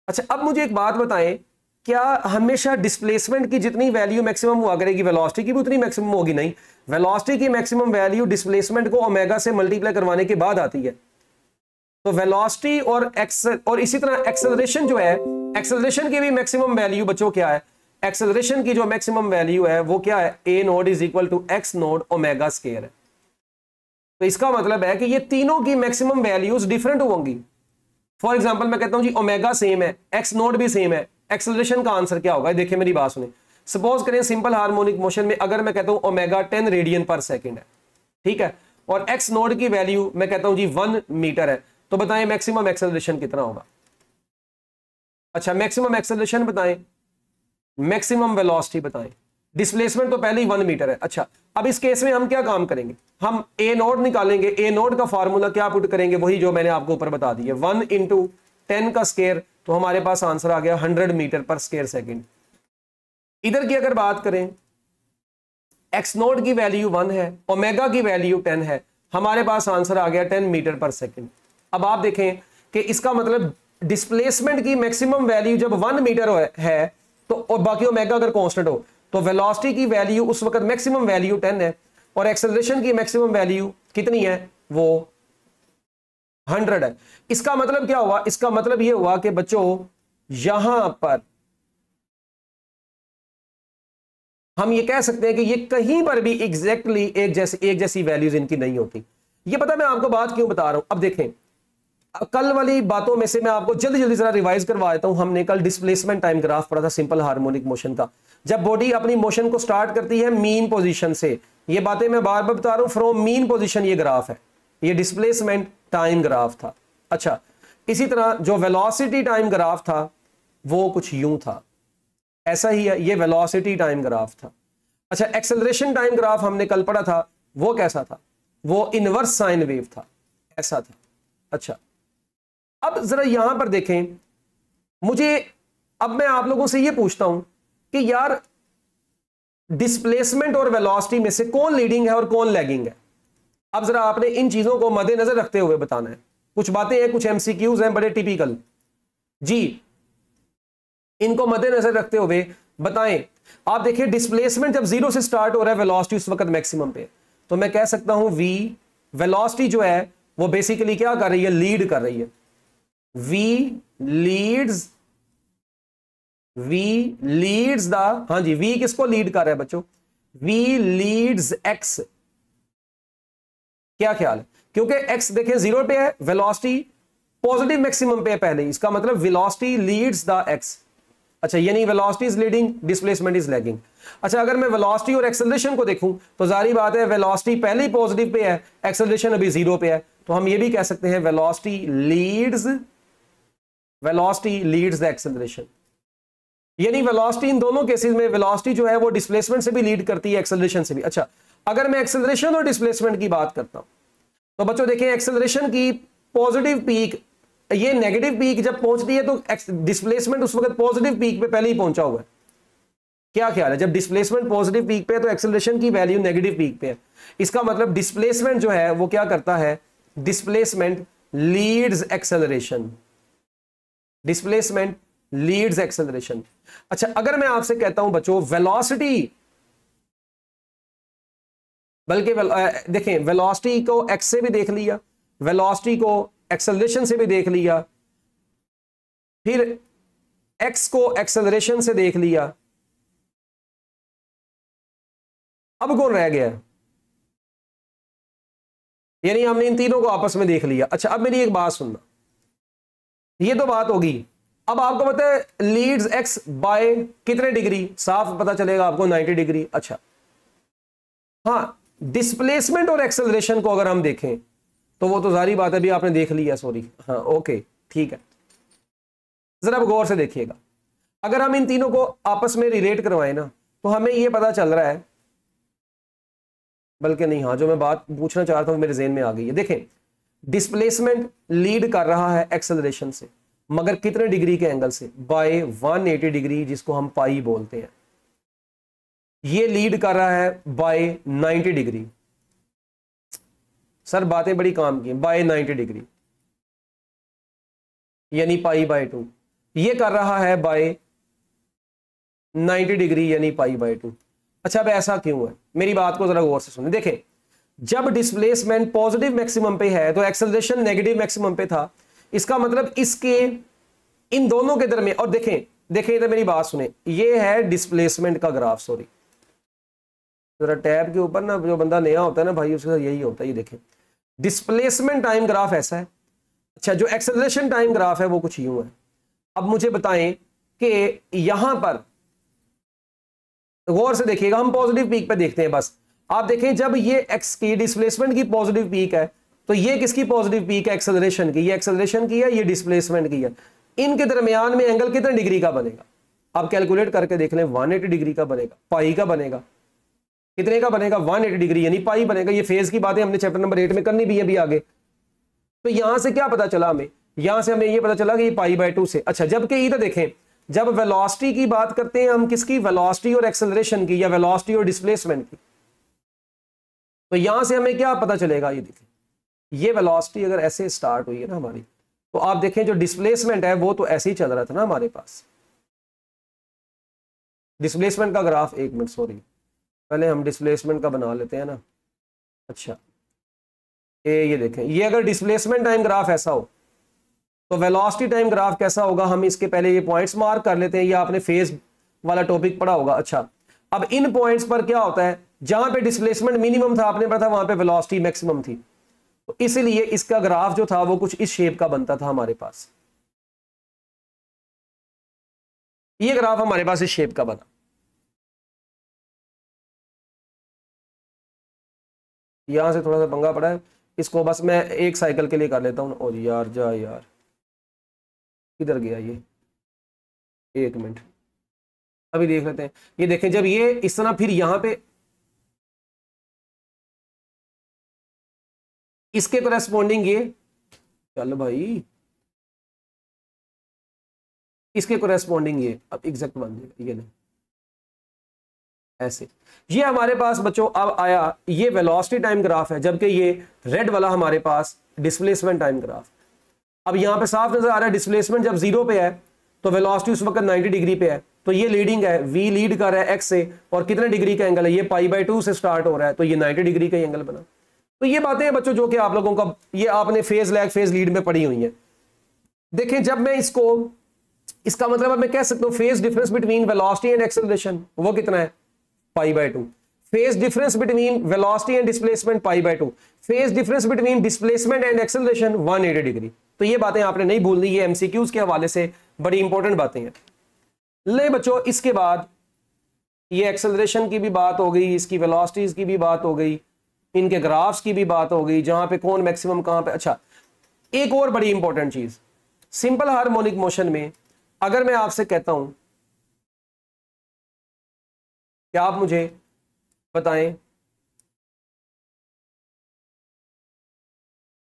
अच्छा, अब मुझे एक बात बताएं, क्या हमेशा डिस्प्लेसमेंट की जितनी वैल्यू मैक्सिमम हुआ करेगी वेलोसिटी की भी उतनी मैक्सिमम होगी, नहीं, वेलोसिटी की मैक्सिमम वैल्यू डिस्प्लेसमेंट को ओमेगा से मल्टीप्लाई करवाने के बाद आती है। तो वेलोसिटी और इसी तरह एक्सेलरेशन जो है, एक्सेलरेशन की भी मैक्सिमम वैल्यू बच्चों क्या है, एक्सेलरेशन की जो मैक्सिमम वैल्यू है वो क्या है, a naught is equal to x naught omega square है। तो इसका मतलब है कि ये तीनों की मैक्सिमम वैल्यूज डिफरेंट होंगी। फॉर एग्जांपल मैं कहता हूं जी ओमेगा सेम है, एक्स नोड भी सेम है, एक्सेलरेशन का आंसर क्या होगा, देखिए मेरी बात सुने। सपोज करें सिंपल हार्मोनिक मोशन में अगर मैं कहता हूं ओमेगा 10 रेडियन पर सेकंड है, ठीक है, और एक्स नोड की वैल्यू मैं कहता हूं जी 1 मीटर है, तो बताएं मैक्सिमम एक्सेलरेशन कितना होगा। अच्छा मैक्सिमम एक्सेलरेशन बताएं, मैक्सिमम वेलोसिटी बताएं, डिस्प्लेसमेंट तो पहले ही 1 मीटर है। अच्छा अब इस केस में हम क्या काम करेंगे, हम ए नोड निकालेंगे। ए नोड का फार्मूला क्या पुट करेंगे, वही जो मैंने आपको ऊपर बता दी है, 1 × 10 का स्क्वायर, तो हमारे पास आंसर आ गया 100 मीटर पर स्क्वायर सेकंड। इधर की अगर बात करें, एक्स नोड की वैल्यू 1 है, ओमेगा की वैल्यू 10 है, हमारे पास आंसर आ गया 10 मीटर पर सेकंड। अब आप देखें कि इसका मतलब डिस्प्लेसमेंट की मैक्सिमम वैल्यू जब 1 मीटर है तो, और बाकी ओमेगा अगर कांस्टेंट हो, तो वेलोसिटी की वैल्यू उस वक्त मैक्सिमम वैल्यू 10 है और एक्सेलरेशन की मैक्सिमम वैल्यू कितनी है, वो 100 है। इसका मतलब क्या हुआ, इसका मतलब यह हुआ कि बच्चों यहां पर हम ये कह सकते हैं कि ये कहीं पर भी एग्जैक्टली एक जैसी वैल्यूज इनकी नहीं होती। ये पता मैं आपको बात क्यों बता रहा हूं, अब देखें कल वाली बातों में से मैं आपको जल्दी जल्दी जरा रिवाइज करवा देता हूं। हमने कल डिस्प्लेसमेंट टाइम ग्राफ पढ़ा था सिंपल हार्मोनिक मोशन का। जब बॉडी अपनी मोशन को स्टार्ट करती है मीन पोजीशन से, ये बातें मैं बार बार बता रहा हूं, फ्रॉम मीन पोजीशन ये ग्राफ है, ये डिस्प्लेसमेंट टाइम ग्राफ था। अच्छा इसी तरह जो वेलोसिटी टाइम ग्राफ था वो कुछ यूं था, ऐसा ही है, ये वेलोसिटी टाइम ग्राफ था। अच्छा एक्सेलरेशन टाइम ग्राफ हमने कल पढ़ा था, वो कैसा था, वो इनवर्स साइन वेव था, ऐसा था। अच्छा अब जरा यहां पर देखें, मुझे अब मैं आप लोगों से यह पूछता हूं कि यार डिस्प्लेसमेंट और वेलोसिटी में से कौन लीडिंग है और कौन लैगिंग है। अब जरा आपने इन चीजों को मद्देनजर रखते हुए बताना है। कुछ बातें हैं, कुछ एमसीक्यूज हैं बड़े टिपिकल जी, इनको मद्देनजर रखते हुए बताएं। आप देखिए डिस्प्लेसमेंट जब 0 से स्टार्ट हो रहा है, वेलोसिटी उस वक्त मैक्सिमम पे, तो मैं कह सकता हूं वी वेलोसिटी जो है वो बेसिकली क्या कर रही है, लीड कर रही है। वी लीड्स द, हाँ जी वी किसको लीड कर रहा है बच्चों, वी लीड्स एक्स। क्या ख्याल है, क्योंकि एक्स देखें 0 पे है, वेलोसिटी पॉजिटिव मैक्सिमम पे है पहले, इसका मतलब वेलोसिटी लीड्स द एक्स। अच्छा यानी velocity is leading, displacement is lagging. अच्छा अगर मैं वेलोसिटी और एक्सेलरेशन को देखूं तो जारी बात है वेलोसिटी पहले ही पॉजिटिव पे है, एक्सेलरेशन अभी 0 पे है, तो हम ये भी कह सकते हैं वेलोसिटी लीड्स द एक्सेलरेशन। यानी वेलोसिटी इन दोनों केसेस में, वेलोसिटी जो है वो डिस्प्लेसमेंट से भी लीड करती है, एक्सेलरेशन से भी। अच्छा अगर मैं एक्सेलरेशन और डिस्प्लेसमेंट की बात करता हूं तो बच्चों देखें एक्सेलरेशन की पॉजिटिव पीक, ये नेगेटिव पीक जब पहुंचती है तो डिस्प्लेसमेंट उस वक्त पॉजिटिव पीक पे पहले ही पहुंचा हुआ है। क्या ख्याल है, जब डिस्प्लेसमेंट पॉजिटिव पीक पे है तो एक्सेलरेशन की वैल्यू नेगेटिव पीक पे है। इसका मतलब डिस्प्लेसमेंट जो है वो क्या करता है, displacement leads acceleration, displacement leads acceleration. अच्छा अगर मैं आपसे कहता हूं बच्चों वेलोसिटी, बल्कि देखें वेलोसिटी को एक्स से भी देख लिया, वेलोसिटी को एक्सेलरेशन से भी देख लिया, फिर एक्स को एक्सेलरेशन से देख लिया, अब कौन रह गया, यानी हमने इन तीनों को आपस में देख लिया। अच्छा अब मेरी एक बात सुनना, ये तो बात होगी। अब आपको पता है लीड्स एक्स बाय कितने डिग्री, साफ पता चलेगा आपको 90 डिग्री। अच्छा हाँ डिस्प्लेसमेंट और एक्सेलरेशन को अगर हम देखें तो वो तो जारी बात है, अभी आपने देख लिया, सॉरी हाँ ओके ठीक है। जरा गौर से देखिएगा, अगर हम इन तीनों को आपस में रिलेट करवाएं ना तो हमें ये पता चल रहा है, बल्कि नहीं हाँ जो मैं बात पूछना चाह रहा था मेरे ज़हन में आ गई है। देखें डिस्प्लेसमेंट लीड कर रहा है एक्सेलरेशन से, मगर कितने डिग्री के एंगल से, बाय 180 डिग्री, जिसको हम पाई बोलते हैं। ये लीड कर रहा है बाय 90 डिग्री, सर बातें बड़ी काम की, बाय 90 डिग्री यानी पाई बाय 2। ये कर रहा है बाय 90 डिग्री यानी पाई बाय 2। अच्छा अब ऐसा क्यों है, मेरी बात को जरा गौर से सुनिए। देखें जब डिस्प्लेसमेंट पॉजिटिव मैक्सिमम पे है तो एक्सेलरेशन नेगेटिव मैक्सिमम पे था, इसका मतलब इसके इन दोनों के दरमियान, और देखें इधर मेरी बात सुने, ये है डिस्प्लेसमेंट का ग्राफ, सॉरी जरा टैब के ऊपर ना जो बंदा नया होता है ना भाई उसके साथ यही होता है। ये देखें डिस्प्लेसमेंट टाइम ग्राफ ऐसा है। अच्छा जो एक्सेलरेशन टाइम ग्राफ है वो कुछ यूं है। अब मुझे बताएं कि यहां पर गौर से देखिएगा, हम पॉजिटिव पीक पे देखते हैं बस। आप देखें जब ये एक्स की डिस्प्लेसमेंट की पॉजिटिव पीक है तो ये किसकी पॉजिटिव पीक है? एक्सेलरेशन की। ये एक्सेलरेशन की है, ये डिस्प्लेसमेंट की है। इनके दरमियान में एंगल कितने डिग्री का बनेगा? आप कैलकुलेट करके देख लें, 180 डिग्री का बनेगा। पाई का बनेगा, कितने का बनेगा? 180 डिग्री, यानी पाई बनेगा। ये फेज की बातें हमने चैप्टर नंबर 8 में करनी भी है अभी आगे। तो यहां से क्या पता चला हमें? यहां से हमें ये पता चला कि ये पाई बाय 2 से। अच्छा, जबकि इधर देखें, जब वेलोसिटी की बात करते हैं हम, किसकी? वेलोसिटी और एक्सेलरेशन की, या वेलोसिटी और डिस्प्लेसमेंट की। तो यहां से हमें क्या पता चलेगा? ये देखें, ये वेलोसिटी अगर ऐसे स्टार्ट हुई है ना हमारी, तो आप देखें जो डिस्प्लेसमेंट है वो तो ऐसे ही चल रहा था ना हमारे पास। डिस्प्लेसमेंट का ग्राफ, एक मिनट सॉरी, पहले हम डिस्प्लेसमेंट का बना लेते हैं ना। अच्छा, ये देखें, ये अगर डिस्प्लेसमेंट टाइम ग्राफ ऐसा हो तो वेलोसिटी टाइम ग्राफ कैसा होगा? हम इसके पहले ये पॉइंट्स मार्क कर लेते हैं। ये आपने फेज वाला टॉपिक पढ़ा होगा। अच्छा, अब इन पॉइंट्स पर क्या होता है? जहां पे डिस्प्लेसमेंट मिनिमम था, आपने पढ़ा था, वहां पे वेलोसिटी मैक्सिमम थी। तो इसीलिए इसका ग्राफ जो था वो कुछ इस शेप का बनता था हमारे पास। ये ग्राफ हमारे पास इस शेप का बना। यहां से थोड़ा सा पंगा पड़ा है, इसको बस मैं एक साइकिल के लिए कर लेता हूं। और यार जा यार, किधर गया ये? एक मिनट, अभी देख लेते हैं। ये देखें, जब ये इस तरह, फिर यहां पे इसके कोरेस्पॉन्डिंग ये, चल भाई, इसके कोरेस्पॉन्डिंग ये अब एग्जैक्ट बन जाएगा। ये नहीं, ऐसे। ये हमारे पास बच्चों अब आया, ये वेलोसिटी टाइम ग्राफ है, जबकि ये रेड वाला हमारे पास डिस्प्लेसमेंट टाइम ग्राफ। अब यहां पे साफ नजर आ रहा है, डिस्प्लेसमेंट जब 0 पे है तो वेलोसिटी उस वक्त 90 डिग्री पे है। तो ये लीडिंग है, v लीड कर रहा है x से, और कितने डिग्री का एंगल है? ये पाई बाय 2 से स्टार्ट हो रहा है, तो ये 90 डिग्री का एंगल बना। तो ये बातें हैं बच्चों जो कि आप लोगों का, ये आपने फेज लैग फेज लीड में पढ़ी हुई है। देखें, जब मैं इसको, इसका मतलब अब मैं कह सकता हूं phase difference between velocity and acceleration वो कितना है? Pi by 2। Phase difference between velocity and displacement pi by 2। Phase difference between displacement and acceleration 180 degree. तो ये बातें आपने नहीं भूलनी, ये एमसीक्यूज के हवाले से बड़ी इंपॉर्टेंट बातें हैं। ले बच्चों, इसके बाद ये एक्सेलरेशन की भी बात हो गई, इसकी वेलोसिटीज की भी बात हो गई, इनके ग्राफ्स की भी बात हो गई, जहां पे कौन मैक्सिमम कहां पे। अच्छा, एक और बड़ी इंपॉर्टेंट चीज, सिंपल हार्मोनिक मोशन में अगर मैं आपसे कहता हूं, क्या आप मुझे बताएं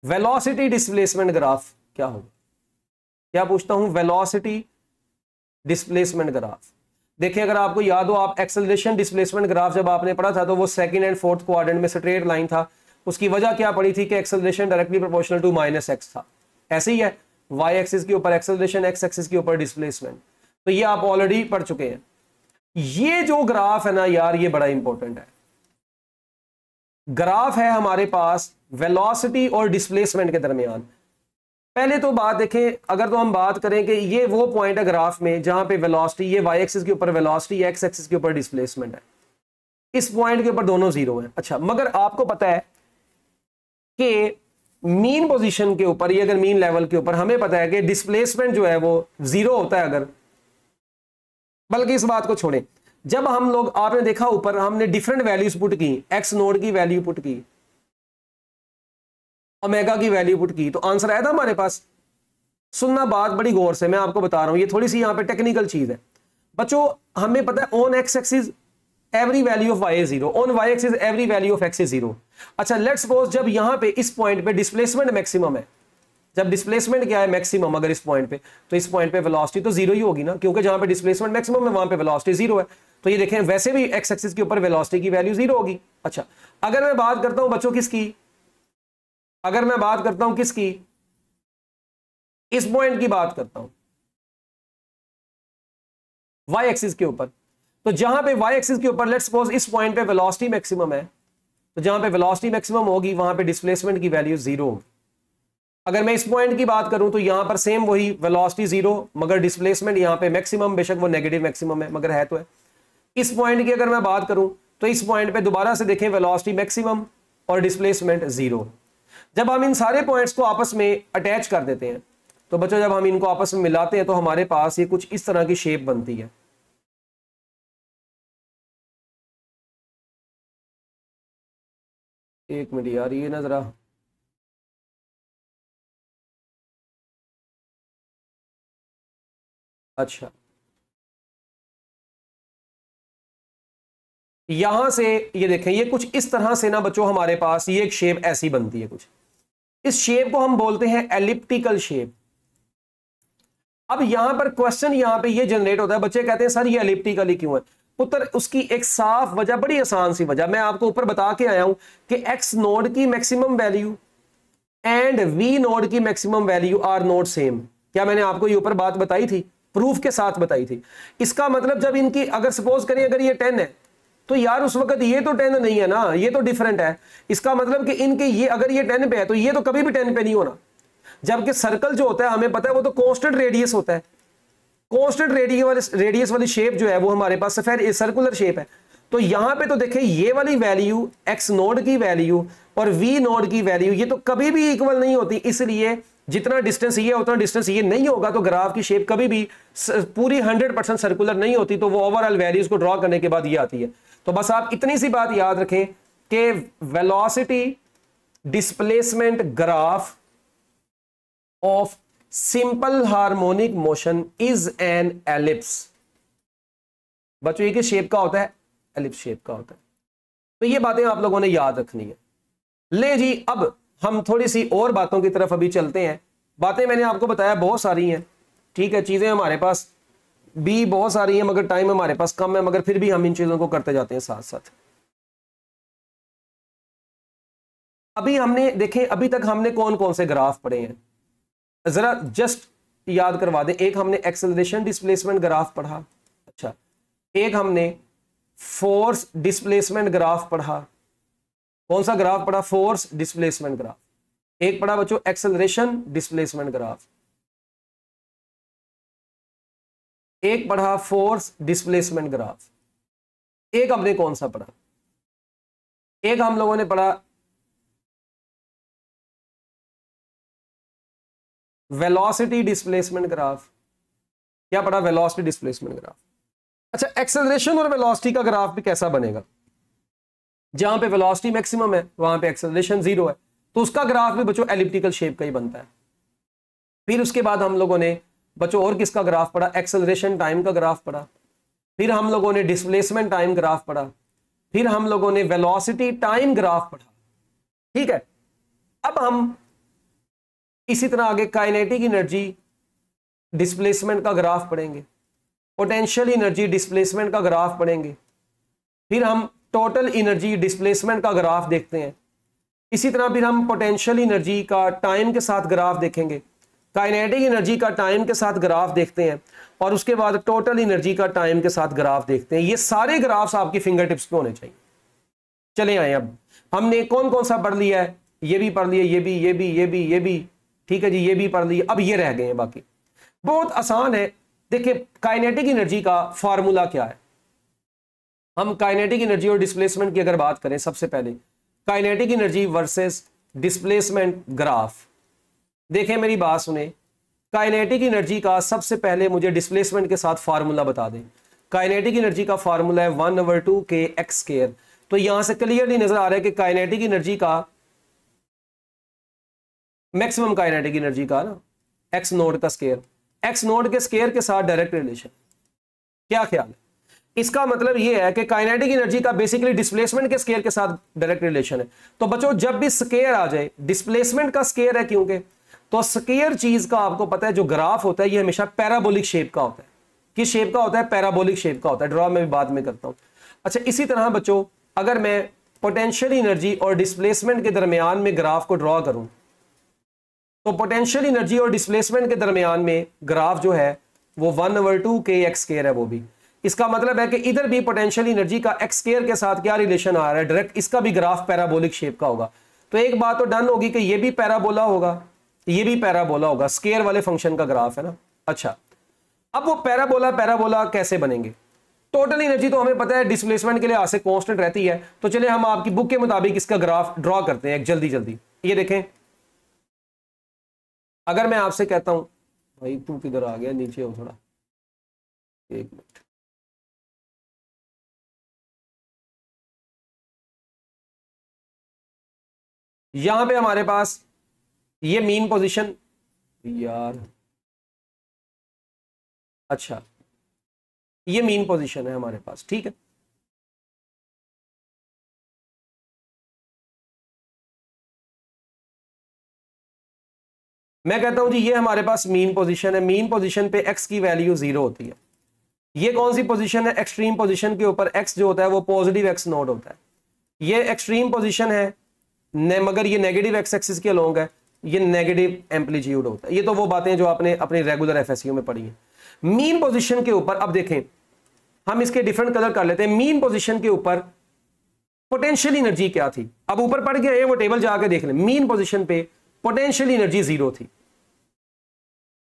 वेलोसिटी डिस्प्लेसमेंट ग्राफ क्या होगा? क्या पूछता हूं? Velocity displacement graph. देखिए, अगर आपको याद हो, आप एक्सेलरेशन डिस्प्लेसमेंट ग्राफ जब आपने पढ़ा था तो वो सेकंड एंड फोर्थ क्वाड्रेंट में स्ट्रेट लाइन था। उसकी वजह क्या पड़ी थी? कि acceleration directly proportional to -x था। ऐसे ही है, y एक्सिस के ऊपर एक्सेलरेशन, x एक्सिस के ऊपर डिस्प्लेसमेंट। तो ये आप ऑलरेडी पढ़ चुके हैं। ये जो ग्राफ है ना यार, ये बड़ा इंपॉर्टेंट है। ग्राफ है हमारे पास वेलोसिटी और डिस्प्लेसमेंट के दरमियान। पहले तो बात देखें, अगर तो हम बात करें कि ये वो पॉइंट है ग्राफ में जहां पे वेलोसिटी, ये y एक्सिस के ऊपर वेलोसिटी, x एक्सिस के ऊपर डिस्प्लेसमेंट है। इस पॉइंट के ऊपर दोनों जीरो हैं। अच्छा, मगर आपको पता है कि मीन पोजीशन के ऊपर, ये अगर मीन लेवल के ऊपर, हमें पता है कि डिस्प्लेसमेंट जो है वो जीरो होता है। अगर, बल्कि इस बात को छोड़ें, जब हम लोग, आपने देखा ऊपर हमने डिफरेंट वैल्यूज पुट की, एक्स नोड की वैल्यू पुट की, ओमेगा की वैल्यू पुट की, तो आंसर आया था हमारे पास। सुनना बात बड़ी गौर से, मैं आपको बता रहा हूं, ये थोड़ी सी यहां पे टेक्निकल चीज है बच्चों। हमें पता है on x axis every value of y is zero, on y axis every value of x is zero. अच्छा, लेट्स सपोज जब यहां पे इस पॉइंट पे डिस्प्लेसमेंट मैक्सिमम है, जब डिस्प्लेसमेंट क्या है? मैक्सिमम। अगर इस पॉइंट पे, तो इस पॉइंट पे वेलोसिटी तो जीरो ही होगी ना, क्योंकि जहां पे डिस्प्लेसमेंट मैक्सिमम है वहां पे वेलोसिटी जीरो है। तो ये देखें, वैसे भी x एक्सिस के ऊपर वेलोसिटी की वैल्यू जीरो होगी। अच्छा, अगर मैं बात करता हूं बच्चों किसकी, अगर मैं बात करता हूं किसकी, इस पॉइंट की बात करता हूं y एक्सिस के ऊपर, तो जहां पे y एक्सिस के ऊपर लेट्स सपोज इस पॉइंट पे वेलोसिटी मैक्सिमम है, तो जहां पे वेलोसिटी मैक्सिमम होगी वहां पे डिस्प्लेसमेंट की वैल्यू जीरो होगी। अगर मैं इस पॉइंट की बात करूं तो यहां पर सेम वही वेलोसिटी जीरो, मगर डिस्प्लेसमेंट यहां पे मैक्सिमम, बेशक वो नेगेटिव मैक्सिमम है मगर है तो है। इस पॉइंट की अगर मैं बात करूं तो इस पॉइंट पे दोबारा से देखें, वेलोसिटी मैक्सिमम और डिस्प्लेसमेंट जीरो। जब हम इन सारे पॉइंट्स को आपस में अटैच कर देते हैं, तो बच्चों जब हम इनको आपस में मिलाते हैं तो हमारे पास ये कुछ इस तरह की शेप बनती है। एक मिनट यार, ये ना जरा अच्छा, यहां से ये देखें, ये कुछ इस तरह से ना बच्चों हमारे पास ये एक शेप ऐसी बनती है कुछ, इस शेप को हम बोलते हैं एलिप्टिकल शेप। अब यहां पर क्वेश्चन यहां पे ये जनरेट होता है, बच्चे कहते हैं सर ये एलिप्टिकल ही क्यों है। पुत्र उसकी एक साफ वजह, बड़ी आसान सी वजह मैं आपको ऊपर बता के आया हूं कि एक्स नोड की maximum value and v naught की maximum value are not same. क्या मैंने आपको ये ऊपर बात बताई थी, प्रूफ के साथ बताई थी। इसका मतलब जब इनकी अगर सपोज करें अगर ये 10 है तो यार उस वक्त ये तो 10 नहीं है ना, ये तो डिफरेंट है। इसका मतलब कि इनके ये अगर ये 10 पे है तो ये तो कभी भी 10 पे नहीं होना। जबकि सर्कल जो होता है हमें पता है वो तो कांस्टेंट रेडियस होता है, कांस्टेंट रेडियस वाली शेप जो है वो हमारे पास सफेद सर्कुलर शेप है। तो यहां पे तो देखिए ये वाली वैल्यू एक्स नोड की वैल्यू और वी नोड की वैल्यू ये तो कभी भी इक्वल नहीं होती, इसलिए जितना डिस्टेंस ये उतना डिस्टेंस ये नहीं होगा, तो ग्राफ की शेप कभी भी पूरी 100% सर्कुलर नहीं होती। तो वो ओवरऑल वैल्यूज को ड्रॉ करने के बाद ये आती है। तो बस आप इतनी सी बात याद रखें कि velocity displacement graph of simple harmonic motion is an ellipse. बच्चों ये किस शेप का होता है, एलिप्स शेप का होता है। तो ये बातें आप लोगों ने याद रखनी है। ले जी, अब हम थोड़ी सी और बातों की तरफ अभी चलते हैं। बातें मैंने आपको बताया बहुत सारी हैं, ठीक है, चीजें हमारे पास भी बहुत सारी हैं, मगर टाइम हमारे पास कम है, मगर फिर भी हम इन चीजों को करते जाते हैं साथ साथ। अभी हमने देखें, अभी तक हमने कौन कौन से ग्राफ पढ़े हैं, जरा जस्ट याद करवा दें। एक हमने एक्सेलरेशन डिस्प्लेसमेंट ग्राफ पढ़ा, अच्छा, एक हमने फोर्स डिस्प्लेसमेंट ग्राफ पढ़ा। कौन सा ग्राफ पढ़ा, फोर्स डिस्प्लेसमेंट ग्राफ। एक पढ़ा बच्चों एक्सेलरेशन डिस्प्लेसमेंट ग्राफ, एक पढ़ा फोर्स डिस्प्लेसमेंट ग्राफ। एक हमने कौन सा पढ़ा, एक हम लोगों ने पढ़ा वेलोसिटी डिस्प्लेसमेंट ग्राफ। क्या पढ़ा, वेलोसिटी डिस्प्लेसमेंट ग्राफ। अच्छा, एक्सेलरेशन और वेलोसिटी का ग्राफ भी कैसा बनेगा, जहां पे वेलोसिटी मैक्सिमम है वहां पे एक्सेलरेशन 0 है, तो उसका ग्राफ भी बच्चों एलिप्टिकल शेप का ही बनता है। फिर उसके बाद हम लोगों ने बच्चों और किसका ग्राफ पढ़ा, एक्सेलरेशन टाइम का ग्राफ पढ़ा। फिर हम लोगों ने डिस्प्लेसमेंट टाइम ग्राफ पढ़ा। फिर हम लोगों ने वेलोसिटी टाइम ग्राफ पढ़ा, ठीक है। अब हम इसी तरह आगे काइनेटिक एनर्जी डिस्प्लेसमेंट का ग्राफ पढ़ेंगे, पोटेंशियल एनर्जी डिस्प्लेसमेंट का ग्राफ पढ़ेंगे। फिर हम टोटल एनर्जी डिस्प्लेसमेंट का ग्राफ देखते हैं। इसी तरह फिर हम पोटेंशियल एनर्जी का टाइम के साथ ग्राफ देखेंगे, काइनेटिक एनर्जी का टाइम के साथ ग्राफ देखते हैं, और उसके बाद टोटल एनर्जी का टाइम के साथ ग्राफ देखते हैं। ये सारे ग्राफ्स आपकी फिंगर टिप्स पे होने चाहिए। चले आए, अब हमने कौन कौन सा पढ़ लिया है, ये भी पढ़ लिया, ये भी, ये भी, ये भी, ये भी, ठीक है जी, ये भी पढ़ लिया। अब ये रह गए हैं बाकी, बहुत आसान है। देखिए काइनेटिक एनर्जी का फार्मूला क्या है। हम काइनेटिक एनर्जी और डिस्प्लेसमेंट की अगर बात करें, सबसे पहले kinetic energy versus displacement graph. देखें मेरी बात सुने, काइनेटिक एनर्जी का सबसे पहले मुझे डिस्प्लेसमेंट के साथ फार्मूला बता दें। काइनेटिक एनर्जी का फार्मूला है 1/2 k x स्क्वायर। तो यहां से क्लियरली नजर आ रहा है कि काइनेटिक एनर्जी का मैक्सिमम काइनेटिक एनर्जी का ना एक्स नोड का स्क्वायर, एक्स नोड के स्क्वायर के साथ डायरेक्ट रिलेशन। क्या ख्याल है, इसका मतलब यह है कि काइनेटिक एनर्जी का बेसिकली डिस्प्लेसमेंट के स्क्वायर के साथ डायरेक्ट रिलेशन है। तो बच्चों जब भी स्क्वायर आ जाए, डिस्प्लेसमेंट का स्क्वायर है क्योंकि, तो स्क्वायर चीज का आपको पता है जो ग्राफ होता है ये हमेशा पैराबोलिक शेप का होता है। किस शेप का होता है, पैराबोलिक शेप का होता है। ड्रॉ में भी बाद में करता हूं। अच्छा, इसी तरह बच्चों अगर मैं पोटेंशियल एनर्जी और डिस्प्लेसमेंट के दरमियान में ग्राफ को ड्रॉ करूं, तो पोटेंशियल एनर्जी और डिस्प्लेसमेंट के दरमियान में ग्राफ जो है वो 1/2 k x स्क्वायर है। वो भी इसका मतलब है कि इधर भी पोटेंशियल एनर्जी का x स्क्वायर के साथ क्या रिलेशन आ रहा है, डायरेक्ट इसका भी ग्राफ पैराबोलिक शेप का होगा। तो एक बात तो डन होगी कि ये भी पैराबोला होगा, ये भी पैराबोला होगा, स्क्वायर वाले फंक्शन का ग्राफ है ना। अच्छा, अब वो पैराबोला कैसे बनेंगे। टोटल एनर्जी तो हमें पता है डिस्प्लेसमेंट के लिए से कांस्टेंट रहती है। तो चलिए हम आपकी बुक के मुताबिक इसका ग्राफ ड्रॉ करते हैं जल्दी जल्दी। ये देखें, अगर मैं आपसे कहता हूं, भाई तू किधर आ गया, नीचे हो थोड़ा, एक मिनट। यहां पे हमारे पास ये मीन पोजीशन, यार अच्छा, ये मीन पोजीशन है हमारे पास, ठीक है। मैं कहता हूं जी ये हमारे पास मीन पोजीशन है। मीन पोजीशन पे एक्स की वैल्यू 0 होती है। ये कौन सी पोजीशन है? एक्सट्रीम पोजीशन के ऊपर एक्स जो होता है वो पॉजिटिव एक्स नोट होता है। ये एक्सट्रीम पोजीशन है मगर ये नेगेटिव एक्स एक्सिस के अलोंग है, ये नेगेटिव एम्पलीट्यूड होता है। ये तो वो बातें जो आपने अपने रेगुलर एफएसयू में पढ़ी हैं। मीन पोजीशन के ऊपर अब देखें, हम इसके डिफरेंट कलर कर लेते हैं। मीन पोजीशन के ऊपर पोटेंशियल एनर्जी क्या थी? अब ऊपर पढ़ गए वो टेबल जाके देख लें। मीन पोजीशन पे पोटेंशियल एनर्जी 0 थी।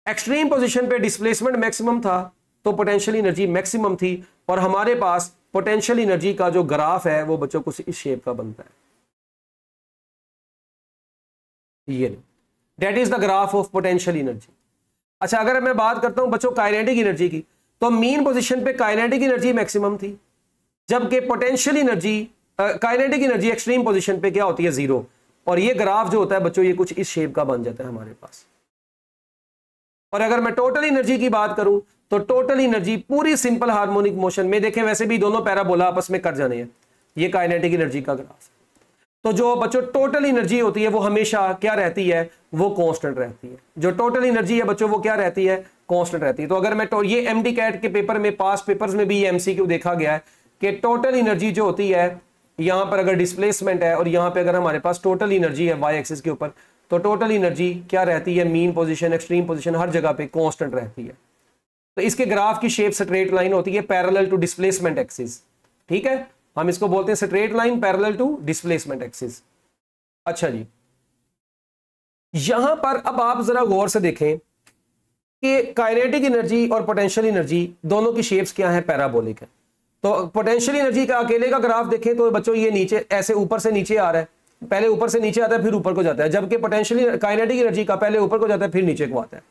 एक्सट्रीम पोजीशन पे डिस्प्लेसमेंट मैक्सिमम था तो पोटेंशियल एनर्जी मैक्सिमम थी। और हमारे पास पोटेंशियल एनर्जी का जो ग्राफ है वो बच्चों कुछ इस शेप का बनता है, ये that is the graph of potential energy. अच्छा, अगर मैं बात करता हूं बच्चों काइनेटिक एनर्जी की, तो मीन पोजीशन पे काइनेटिक एनर्जी मैक्सिमम थी, जबकि potential energy kinetic energy extreme position पे क्या होती है? 0। और ये ग्राफ जो होता है बच्चों ये कुछ इस शेप का बन जाता है हमारे पास। और अगर मैं टोटल एनर्जी की बात करूं तो टोटल एनर्जी पूरी सिंपल हार्मोनिक मोशन में, देखें वैसे भी दोनों पैराबोला आपस में कट जाने हैं, ये काइनेटिक एनर्जी का ग्राफ। तो जो बच्चों टोटल एनर्जी होती है वो हमेशा क्या रहती है? वो कांस्टेंट रहती है। जो टोटल एनर्जी है बच्चों वो क्या रहती है? कांस्टेंट रहती है। तो अगर मैं ये एमडी कैट के पेपर में, पास्ट पेपर्स में भी ये एमसीक्यू देखा गया है कि टोटल एनर्जी जो होती है, यहां पर अगर डिस्प्लेसमेंट है और यहां पे अगर हमारे पास टोटल एनर्जी है वाई एक्सिस के ऊपर, तो टोटल एनर्जी क्या रहती है? मीन पोजीशन, एक्सट्रीम पोजीशन, हर जगह पे कांस्टेंट रहती है। तो इसके ग्राफ की शेप स्ट्रेट लाइन होती है पैरेलल टू डिस्प्लेसमेंट एक्सिस, ठीक है। हम इसको बोलते हैं straight line parallel to displacement axis. अच्छा जी, यहां पर अब आप जरा गौर से देखें कि काइनेटिक एनर्जी और पोटेंशियल एनर्जी दोनों की शेप्स क्या है? पैराबोलिक है। तो पोटेंशियल एनर्जी का अकेले का ग्राफ देखें तो बच्चों ये नीचे ऐसे ऊपर से नीचे आ रहा है, पहले ऊपर से नीचे आता है फिर ऊपर को जाता है, जबकि पोटेंशियल काइनेटिक एनर्जी का पहले ऊपर को जाता है फिर नीचे को आता है।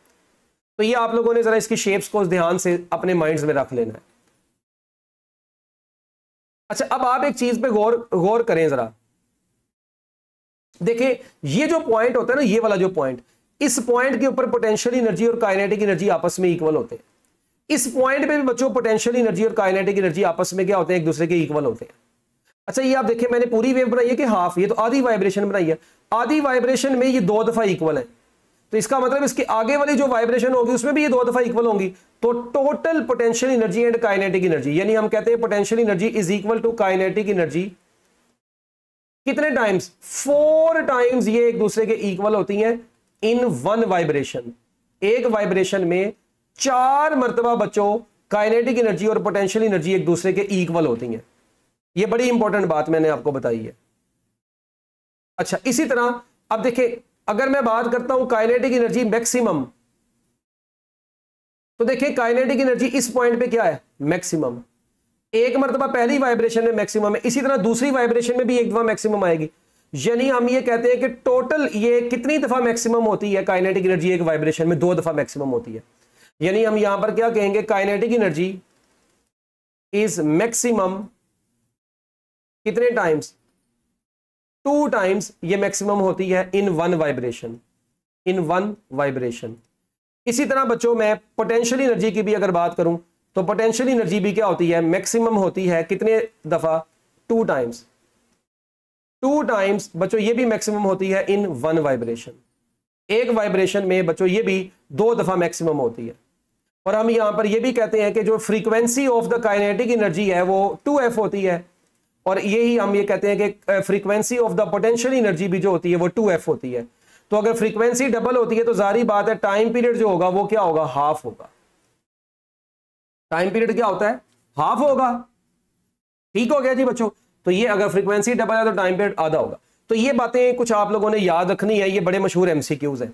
तो ये आप लोगों ने जरा इसकी शेप्स को ध्यान से अपने माइंड्स में रख लेना है। अच्छा, अब आप एक चीज पे गौर करें जरा, देखिए ये जो पॉइंट होता है ना, ये वाला जो पॉइंट, इस पॉइंट के ऊपर पोटेंशियल एनर्जी और काइनेटिक एनर्जी आपस में इक्वल होते हैं। इस पॉइंट पे भी बच्चों पोटेंशियल एनर्जी और काइनेटिक एनर्जी आपस में क्या होते हैं? एक दूसरे के इक्वल होते हैं। अच्छा, ये आप देखिए मैंने पूरी वेव बनाई है कि हाफ, ये तो आधी वाइब्रेशन बनाई है। आधी वाइब्रेशन में ये 2 दफा इक्वल है, तो इसका मतलब इसके आगे वाली जो वाइब्रेशन होगी उसमें भी ये 2 दफा इक्वल होंगी। तो total potential energy and kinetic energy, यानी हम कहते हैं potential energy is equal to kinetic energy कितने टाइम्स? 4 टाइम्स ये एक दूसरे के इक्वल होती हैं इन वन वाइब्रेशन। एक वाइब्रेशन में 4 मरतबा बच्चों काइनेटिक एनर्जी और पोटेंशियल एनर्जी एक दूसरे के इक्वल होती हैं। ये बड़ी इंपॉर्टेंट बात मैंने आपको बताई है। अच्छा, इसी तरह अब देखिए अगर मैं बात करता हूं काइनेटिक एनर्जी मैक्सिमम, तो देखिए काइनेटिक एनर्जी इस पॉइंट पे क्या है? मैक्सिमम। एक मरतबा पहली वाइब्रेशन में मैक्सिमम है, इसी तरह दूसरी वाइब्रेशन में भी एक दफा मैक्सिमम आएगी। यानी हम ये कहते हैं कि टोटल ये कितनी दफा मैक्सिमम होती है काइनेटिक एनर्जी? एक वाइब्रेशन में 2 दफा मैक्सिमम होती है। यानी हम यहां पर क्या कहेंगे? काइनेटिक एनर्जी इज मैक्सिमम कितने टाइम्स? 2 टाइम्स ये मैक्सिमम होती है इन वन वाइब्रेशन, इन वन वाइब्रेशन। इसी तरह बच्चों मैं पोटेंशियल एनर्जी की भी अगर बात करूं तो पोटेंशियल एनर्जी भी क्या होती है? मैक्सिमम होती है कितने दफा? 2 टाइम्स। 2 टाइम्स बच्चों ये भी मैक्सिमम होती है इन वन वाइब्रेशन। एक वाइब्रेशन में बच्चों ये भी 2 दफा मैक्सिमम होती है। और हम यहां पर ये भी कहते हैं कि जो frequency of the kinetic energy है वो 2f होती है, और यही हम ये कहते हैं कि frequency of the potential energy भी जो होती है वो 2f होती है। तो अगर फ्रीक्वेंसी डबल होती है तो जारी बात है टाइम पीरियड जो होगा वो क्या होगा? हाफ होगा। टाइम पीरियड क्या होता है? हाफ होगा। ठीक हो गया जी बच्चों। तो ये अगर फ्रीक्वेंसी डबल है तो टाइम पीरियड आधा होगा। तो ये बातें कुछ आप लोगों ने याद रखनी है, ये बड़े मशहूर एमसीक्यूज हैं।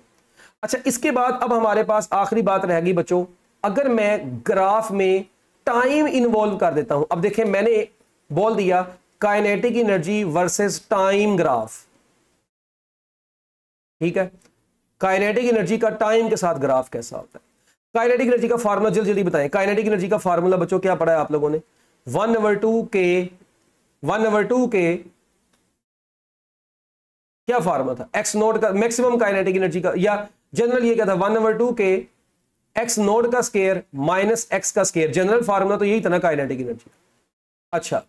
अच्छा, इसके बाद अब हमारे पास आखिरी बात रहेगी बच्चों, अगर मैं ग्राफ में टाइम इन्वॉल्व कर देता हूं। अब देखें मैंने बोल दिया kinetic energy versus time graph, ठीक है। काइनेटिक एनर्जी का टाइम के साथ ग्राफ कैसा होता है? काइनेटिक एनर्जी का फार्मूला जल्दी जल्दी बताएं। काइनेटिक एनर्जी का फार्मूला बच्चों क्या पढ़ा है आप लोगों ने? 1/2 के क्या फार्मूला था? x0 का मैक्सिमम काइनेटिक एनर्जी का, या जनरल ये क्या था? 1/2 के एक्स नोड का स्केयर माइनस एक्स का स्केयर, जनरल फार्मूला तो यही था ना काइनेटिक एनर्जी। अच्छा,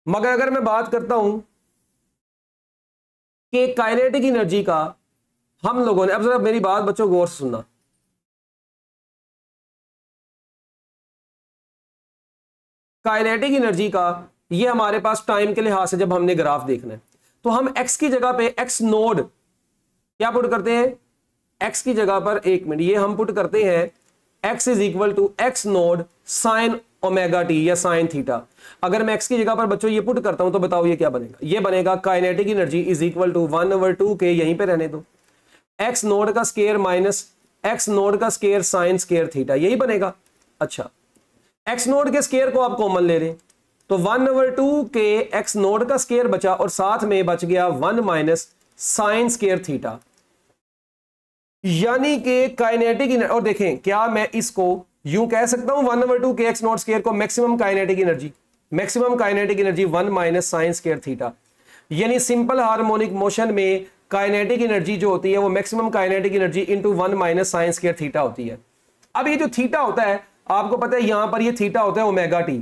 मगर अगर मैं बात करता हूं कि काइनेटिक एनर्जी का हम लोगों ने, अब जरा मेरी बात बच्चों गौर से सुनना, काइनेटिक एनर्जी का ये हमारे पास टाइम के लिहाज से जब हमने ग्राफ देखना है तो हम एक्स की जगह पे एक्स नोड क्या पुट करते हैं, एक्स की जगह पर, एक मिनट, ये हम पुट करते हैं x is equal to x naught sine omega t या साइन थीटा। अगर मैं एक्स की जगह पर बच्चों ये पुट करता हूं तो बताओ ये क्या बनेगा, ये बनेगा kinetic energy is equal to 1/2 के, यहीं पे रहने दो, एक्स नोड का स्केयर माइनस एक्स नोड का स्केयर साइन स्केयर थीटा, यही बनेगा। अच्छा, एक्स नोड के स्केयर को आप कॉमन ले लें तो 1/2 के एक्स नोड का स्केयर बचा और साथ में बच गया 1 माइनस साइन स्केयर थीटा, यानी कि काइनेटिक, और देखें क्या मैं इसको यूं कह सकता हूं 1/2 के एक्स नोट स्केयर को maximum kinetic energy, maximum kinetic energy 1 minus sign square theta, यानी सिंपल हार्मोनिक मोशन में काइनेटिक एनर्जी जो होती है वो maximum kinetic energy into 1 minus sign square theta होती है। अब ये जो थीटा होता है आपको पता है यहां पर ये थीटा होता है ओमेगा टी।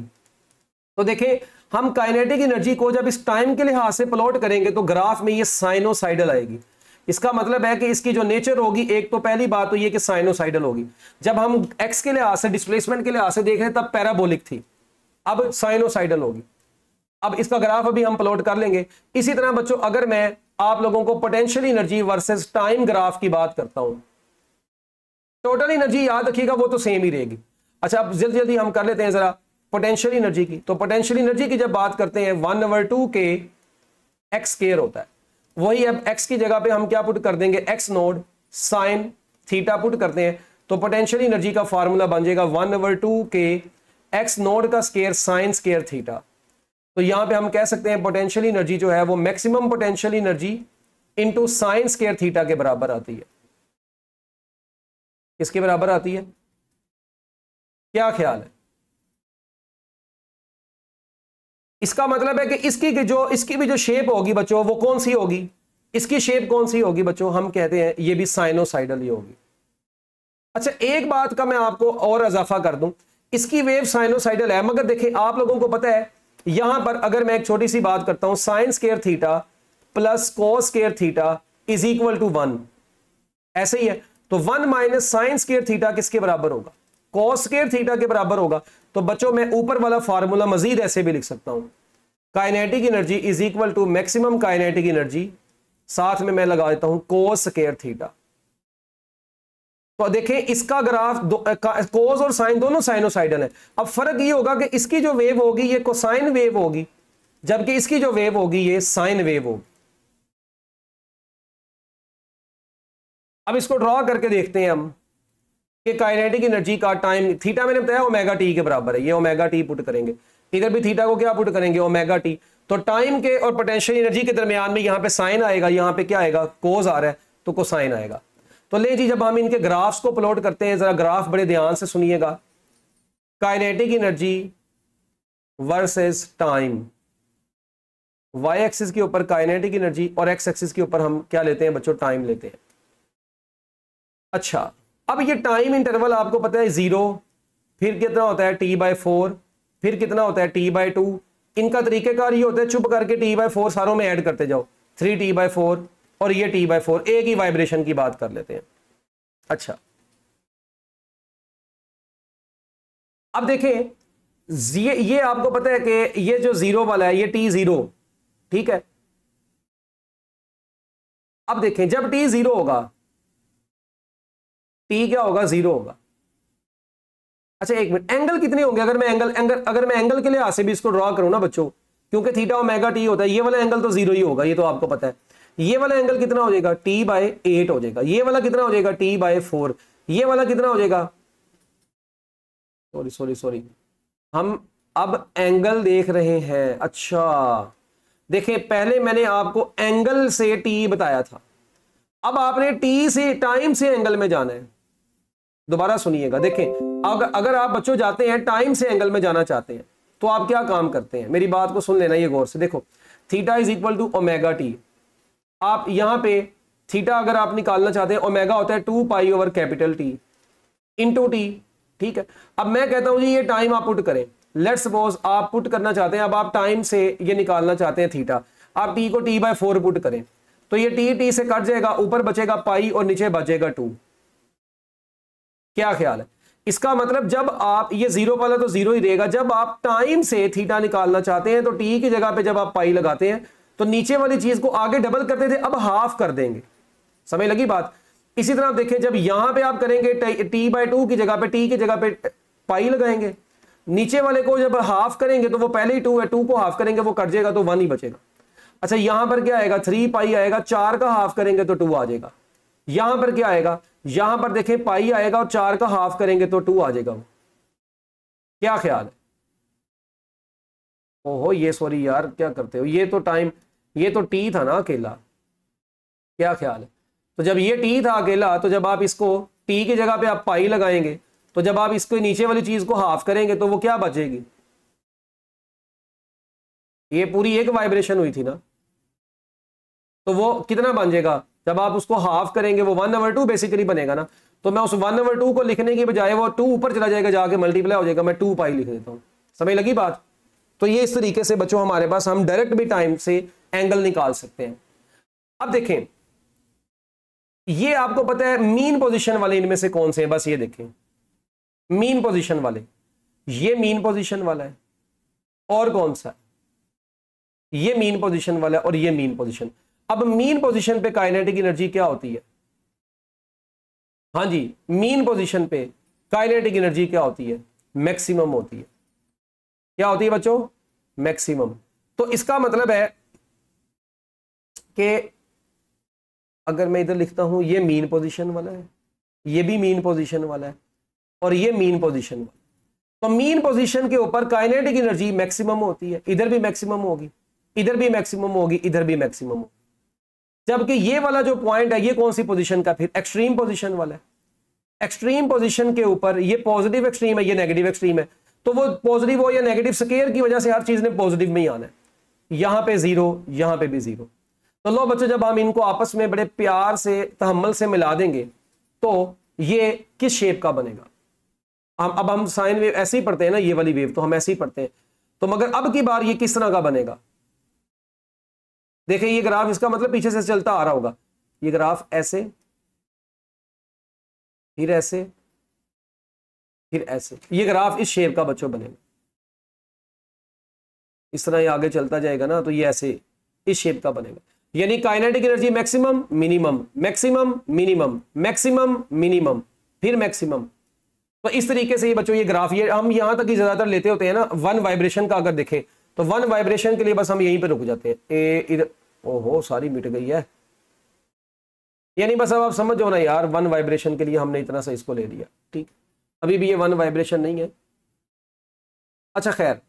तो देखें हम काइनेटिक एनर्जी को जब इस टाइम के लिहाज से प्लॉट करेंगे तो ग्राफ में ये साइनोसाइडल आएगी। इसका मतलब है कि इसकी जो नेचर होगी, एक तो पहली बात तो ये कि साइनोसाइडल होगी। जब हम एक्स के लिहाज से डिस्प्लेसमेंट के लिहाज से देख रहे हैं तब पैराबोलिक थी, अब साइनोसाइडल होगी। अब इसका ग्राफ अभी हम प्लॉट कर लेंगे। इसी तरह बच्चों अगर मैं आप लोगों को potential energy versus time graph की बात करता हूं, टोटल एनर्जी याद रखिएगा वो तो सेम ही रहेगी। अच्छा, अब जल्दी जल्दी हम कर लेते हैं जरा पोटेंशियल एनर्जी की। तो पोटेंशियल एनर्जी की जब बात करते हैं 1/2 के एक्स स्क्वायर होता है, वही अब एक्स की जगह पे हम क्या पुट कर देंगे, x naught sine theta put करते हैं तो पोटेंशियल एनर्जी का फार्मूला बन जाएगा 1/2 के एक्स नोड का स्क्वायर साइन स्क्वायर थीटा। तो यहां पे हम कह सकते हैं पोटेंशियल एनर्जी जो है वो maximum potential energy into sine square theta के बराबर आती है। किसके बराबर आती है, क्या ख्याल है? इसका मतलब है कि इसकी भी जो शेप होगी बच्चों वो कौन सी होगी, इसकी शेप कौन सी होगी बच्चों, हम कहते हैं ये भी साइनोसाइडल ही होगी। अच्छा, एक बात का मैं आपको और इजाफा कर दूं, इसकी वेव साइनोसाइडल है, मगर देखिए आप लोगों को पता है यहां पर अगर मैं एक छोटी सी बात करता हूं, sine square theta plus cos square theta is equal to 1, ऐसे ही है। तो 1 माइनस साइन स्क्वायर थीटा किसके बराबर होगा, कोस स्क्वायर थीटा के बराबर होगा। तो बच्चों मैं ऊपर वाला फार्मूला मजीद ऐसे भी लिख सकता हूं, kinetic energy is equal to maximum kinetic energy, साथ में मैं लगा देता हूं कोस स्क्वायर थीटा। तो देखें इसका ग्राफ कोस और साइन दोनों साइनोसाइडल है। अब फर्क ये होगा कि इसकी जो वेव होगी ये कोसाइन वेव होगी, जबकि इसकी जो वेव होगी ये साइन वेव होगी। अब इसको ड्रॉ करके देखते हैं हम कि काइनेटिक एनर्जी का टाइम, थीटा मैंने बताया ओमेगा टी के बराबर है, ये ओमेगा टी पुट करेंगे, इधर भी थीटा को क्या पुट करेंगे, ओमेगा टी। तो टाइम के और पोटेंशियल एनर्जी के दरमियान में यहां पे साइन आएगा, यहां पे क्या आएगा, कोस आ रहा है तो कोसाइन आएगा। तो ले जी जब हम इनके ग्राफ्स को प्लॉट करते हैं, जरा ग्राफ बड़े ध्यान से सुनिएगा, kinetic energy versus time, y axis के ऊपर काइनेटिक एनर्जी और एक्स एक्सिस के ऊपर हम क्या लेते हैं बच्चों, टाइम लेते हैं। अच्छा, अब ये टाइम इंटरवल आपको पता है 0, फिर कितना होता है t/4, फिर कितना होता है t/2। इनका तरीकेकार ये होता है चुप करके t/4 सारों में ऐड करते जाओ, 3t/4 और ये t/4, एक ही वाइब्रेशन की बात कर लेते हैं। अच्छा, अब देखें ये आपको पता है कि ये जो 0 वाला है ये t0, ठीक है। अब देखें जब t0 होगा, t क्या होगा, 0 होगा। अच्छा एक मिनट, एंगल कितने होंगे अगर मैं एंगल के लिहाज से भी इसको ड्रॉ करूं ना बच्चों, क्योंकि थीटा ओमेगा टी होता है, ये वाला एंगल तो 0 ही होगा, ये तो आपको पता है। ये वाला एंगल कितना हो जाएगा, t/8 हो जाएगा। ये वाला कितना हो जाएगा, t/4। ये वाला कितना हो जाएगा, सॉरी हम अब एंगल देख रहे हैं। अच्छा देखें, पहले मैंने आपको एंगल से t बताया था, अब आपने t से टाइम से एंगल में जाना है। दोबारा सुनिएगा, देखें अगर आप बच्चों जाते हैं टाइम से एंगल में जाना चाहते हैं तो आप क्या काम करते हैं, मेरी बात को सुन लेना ये गौर से। देखो theta is equal to omega t, आप यहां पे थीटा अगर आप निकालना चाहते हैं, ओमेगा होता है 2 pi over capital T, into T. ठीक है, अब मैं कहता हूं जी ये टाइम आप पुट करें। लेट्स सपोज आप पुट करना चाहते हैं, अब आप टाइम से ये निकालना चाहते हैं थीटा, आप टी को t/4 पुट करें तो ये टी से कट जाएगा, ऊपर बचेगा पाई और नीचे बचेगा 2। क्या ख्याल है? इसका मतलब जब आप ये जीरो वाला तो जीरो ही रहेगा, जब आप टाइम से थीटा निकालना चाहते हैं तो टी की जगह पे जब आप पाई लगाते हैं तो नीचे वाली चीज को आगे डबल करते थे, अब हाफ कर देंगे। समझ लगी बात? इसी तरह आप देखें, जब यहां पे आप करेंगे t/2 की जगह पे टी की जगह पे पाई लगाएंगे, नीचे वाले को जब हाफ करेंगे तो वो पहले ही 2 है, 2 को हाफ करेंगे वो कट जाएगा तो 1 ही बचेगा। अच्छा यहां पर क्या आएगा, 3 पाई आएगा, 4 का हाफ करेंगे तो 2 आ जाएगा। यहां पर क्या आएगा, यहां पर देखें पाई आएगा और 4 का हाफ करेंगे तो 2 आ जाएगा। क्या ख्याल है? ओहो ये सॉरी यार क्या करते हो, ये तो टाइम, ये तो टी था ना अकेला। क्या ख्याल है? तो जब ये टी था अकेला तो जब आप इसको टी की जगह पे आप पाई लगाएंगे तो जब आप इसको नीचे वाली चीज को हाफ करेंगे तो वो क्या बचेगी, ये पूरी एक वाइब्रेशन हुई थी ना, तो वो कितना बन जाएगा, जब आप उसको हाफ करेंगे वो 1/2 बेसिकली बनेगा ना। तो मैं उस 1/2 को लिखने की बजाय वो 2 ऊपर चला जाएगा, जाके मल्टीप्लाई हो जाएगा, मैं 2 पाई लिख देता हूं। समझ लगी बात? तो ये इस तरीके से बच्चों हमारे पास हम डायरेक्ट भी टाइम से एंगल निकाल सकते हैं। अब देखें ये आपको पता है मीन पोजीशन वाले इनमें से कौन से हैं, बस ये देखें मीन पोजीशन वाले, ये मीन पोजीशन वाला है और कौन सा, ये मीन पोजीशन वाला है और ये मीन पोजीशन। अब मीन पोजीशन पे काइनेटिक एनर्जी क्या होती है? हाँ जी, मीन पोजीशन पे काइनेटिक एनर्जी क्या होती है? मैक्सिमम होती है। क्या होती है बच्चों? मैक्सिमम। तो इसका मतलब है कि अगर मैं इधर लिखता हूं ये मीन पोजीशन वाला है, ये भी मीन पोजीशन वाला है और ये मीन पोजीशन वाला, तो मीन पोजीशन के ऊपर काइनेटिक एनर्जी मैक्सिमम होती है। इधर भी मैक्सिमम होगी, इधर भी मैक्सिमम होगी, इधर भी मैक्सिमम होगी। जबकि ये वाला जो पॉइंट है ये कौन सी पोजीशन का, फिर एक्सट्रीम पोजीशन वाला है। एक्सट्रीम पोजीशन के ऊपर ये पॉजिटिव एक्सट्रीम है, ये नेगेटिव एक्सट्रीम है, तो वो पॉजिटिव हो या नेगेटिव स्केयर की वजह से हर चीज ने पॉजिटिव में ही आना है। यहां पे जीरो, यहां पे भी जीरो। तो लो बच्चों जब हम इनको आपस में बड़े प्यार से तहम्मुल से मिला देंगे तो ये किस शेप का बनेगा। अब हम साइन वेव ऐसे ही पढ़ते हैं ना, ये वाली वेव तो हम ऐसे ही पढ़ते हैं, तो मगर अब की बार ये किस तरह का बनेगा। देखिए ये ग्राफ, इसका मतलब पीछे से चलता आ रहा होगा, ये ग्राफ ऐसे, फिर ऐसे, फिर ऐसे, ये ग्राफ इस शेप का बच्चों बनेगा। इस तरह ये आगे चलता जाएगा ना, तो ये ऐसे इस शेप का बनेगा। यानी kinetic energy maximum minimum, maximum minimum, maximum minimum, फिर मैक्सिमम। तो इस तरीके से ये बच्चों ये ग्राफ, ये हम यहां तक ही ज्यादातर लेते होते हैं ना, वन वाइब्रेशन का अगर देखें तो वन वाइब्रेशन के लिए बस हम यहीं पे रुक जाते हैं। इधर ओहो सारी मिट गई है, यानी बस अब आप समझ जाओ ना यार, वन वाइब्रेशन के लिए हमने इतना सा इसको ले लिया। ठीक, अभी भी ये वन वाइब्रेशन नहीं है। अच्छा खैर,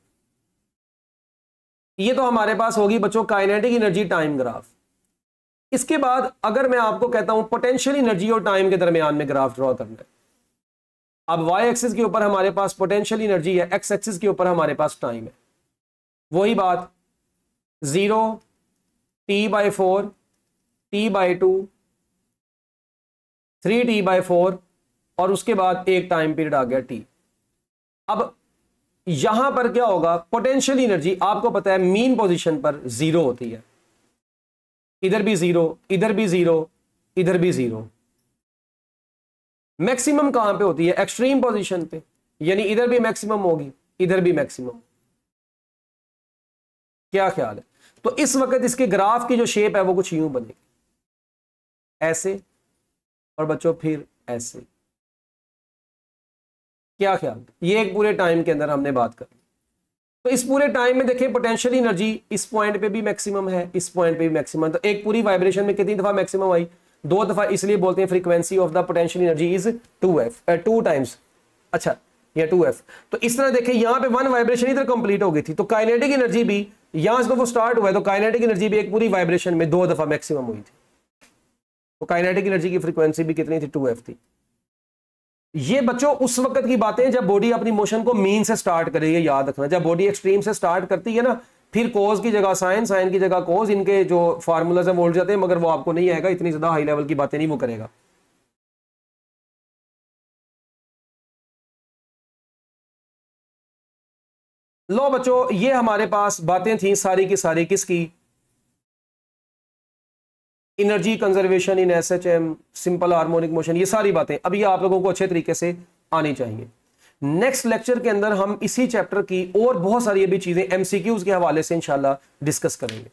ये तो हमारे पास होगी बच्चों काइनेटिक एनर्जी टाइम ग्राफ। इसके बाद अगर मैं आपको कहता हूं पोटेंशियल एनर्जी और टाइम के दरमियान में ग्राफ ड्रॉ करना है, अब वाई एक्सिस के ऊपर हमारे पास पोटेंशियल एनर्जी है, एक्स एक्सिस के ऊपर हमारे पास टाइम है। वही बात 0, t/4, t/2, 3t/4 और उसके बाद एक टाइम पीरियड आ गया t। अब यहां पर क्या होगा, पोटेंशियल एनर्जी आपको पता है मीन पोजीशन पर 0 होती है, इधर भी 0, इधर भी 0, इधर भी 0। मैक्सिमम कहां पे होती है? एक्सट्रीम पोजीशन पे, यानी इधर भी मैक्सिमम होगी, इधर भी मैक्सिमम। क्या ख्याल है? तो इस वक्त इसके ग्राफ की जो शेप है वो कुछ यूं बनेगी, ऐसे, और बच्चों फिर ऐसे। क्या ख्याल? ये एक पूरे टाइम के अंदर हमने बात करी। तो इस पूरे टाइम में देखें पोटेंशियल एनर्जी इस पॉइंट पे भी मैक्सिमम है, इस पॉइंट पे भी मैक्सिमम। तो एक पूरी वाइब्रेशन में कितनी दफा मैक्सिमम आई? 2 दफा, इसलिए बोलते हैं frequency of the potential energy is 2 times. अच्छा या 2f। तो इस तरह देखें यहां पे वन वाइब्रेशन इधर कंप्लीट हो गई थी, तो काइनेटिक एनर्जी भी यहां से तो वो स्टार्ट हुआ है, तो काइनेटिक एनर्जी भी एक पूरी वाइब्रेशन में 2 दफा मैक्सिमम हुई थी। तो काइनेटिक एनर्जी की फ्रीक्वेंसी भी कितनी थी? 2f थी। ये बच्चों उस वक्त की बातें जब बॉडी अपनी मोशन को मीन से स्टार्ट करेगी, याद रखना। जब बॉडी एक्सट्रीम से स्टार्ट करती है ना, फिर कोज की जगह साइन, साइन की जगह कोज, इनके जो फार्मूलाज हैं वो उल्ट जाते हैं, मगर वो आपको नहीं आएगा, इतनी ज्यादा हाई लेवल की बातें नहीं वो करेगा। लो बच्चों, ये हमारे पास बातें थी सारी की सारी किसकी, energy conservation in SHM, simple harmonic motion, ये सारी बातें अभी आप लोगों को अच्छे तरीके से आनी चाहिए। नेक्स्ट लेक्चर के अंदर हम इसी चैप्टर की और बहुत सारी अभी चीजें एमसीक्यूज के हवाले से इंशाल्लाह डिस्कस करेंगे।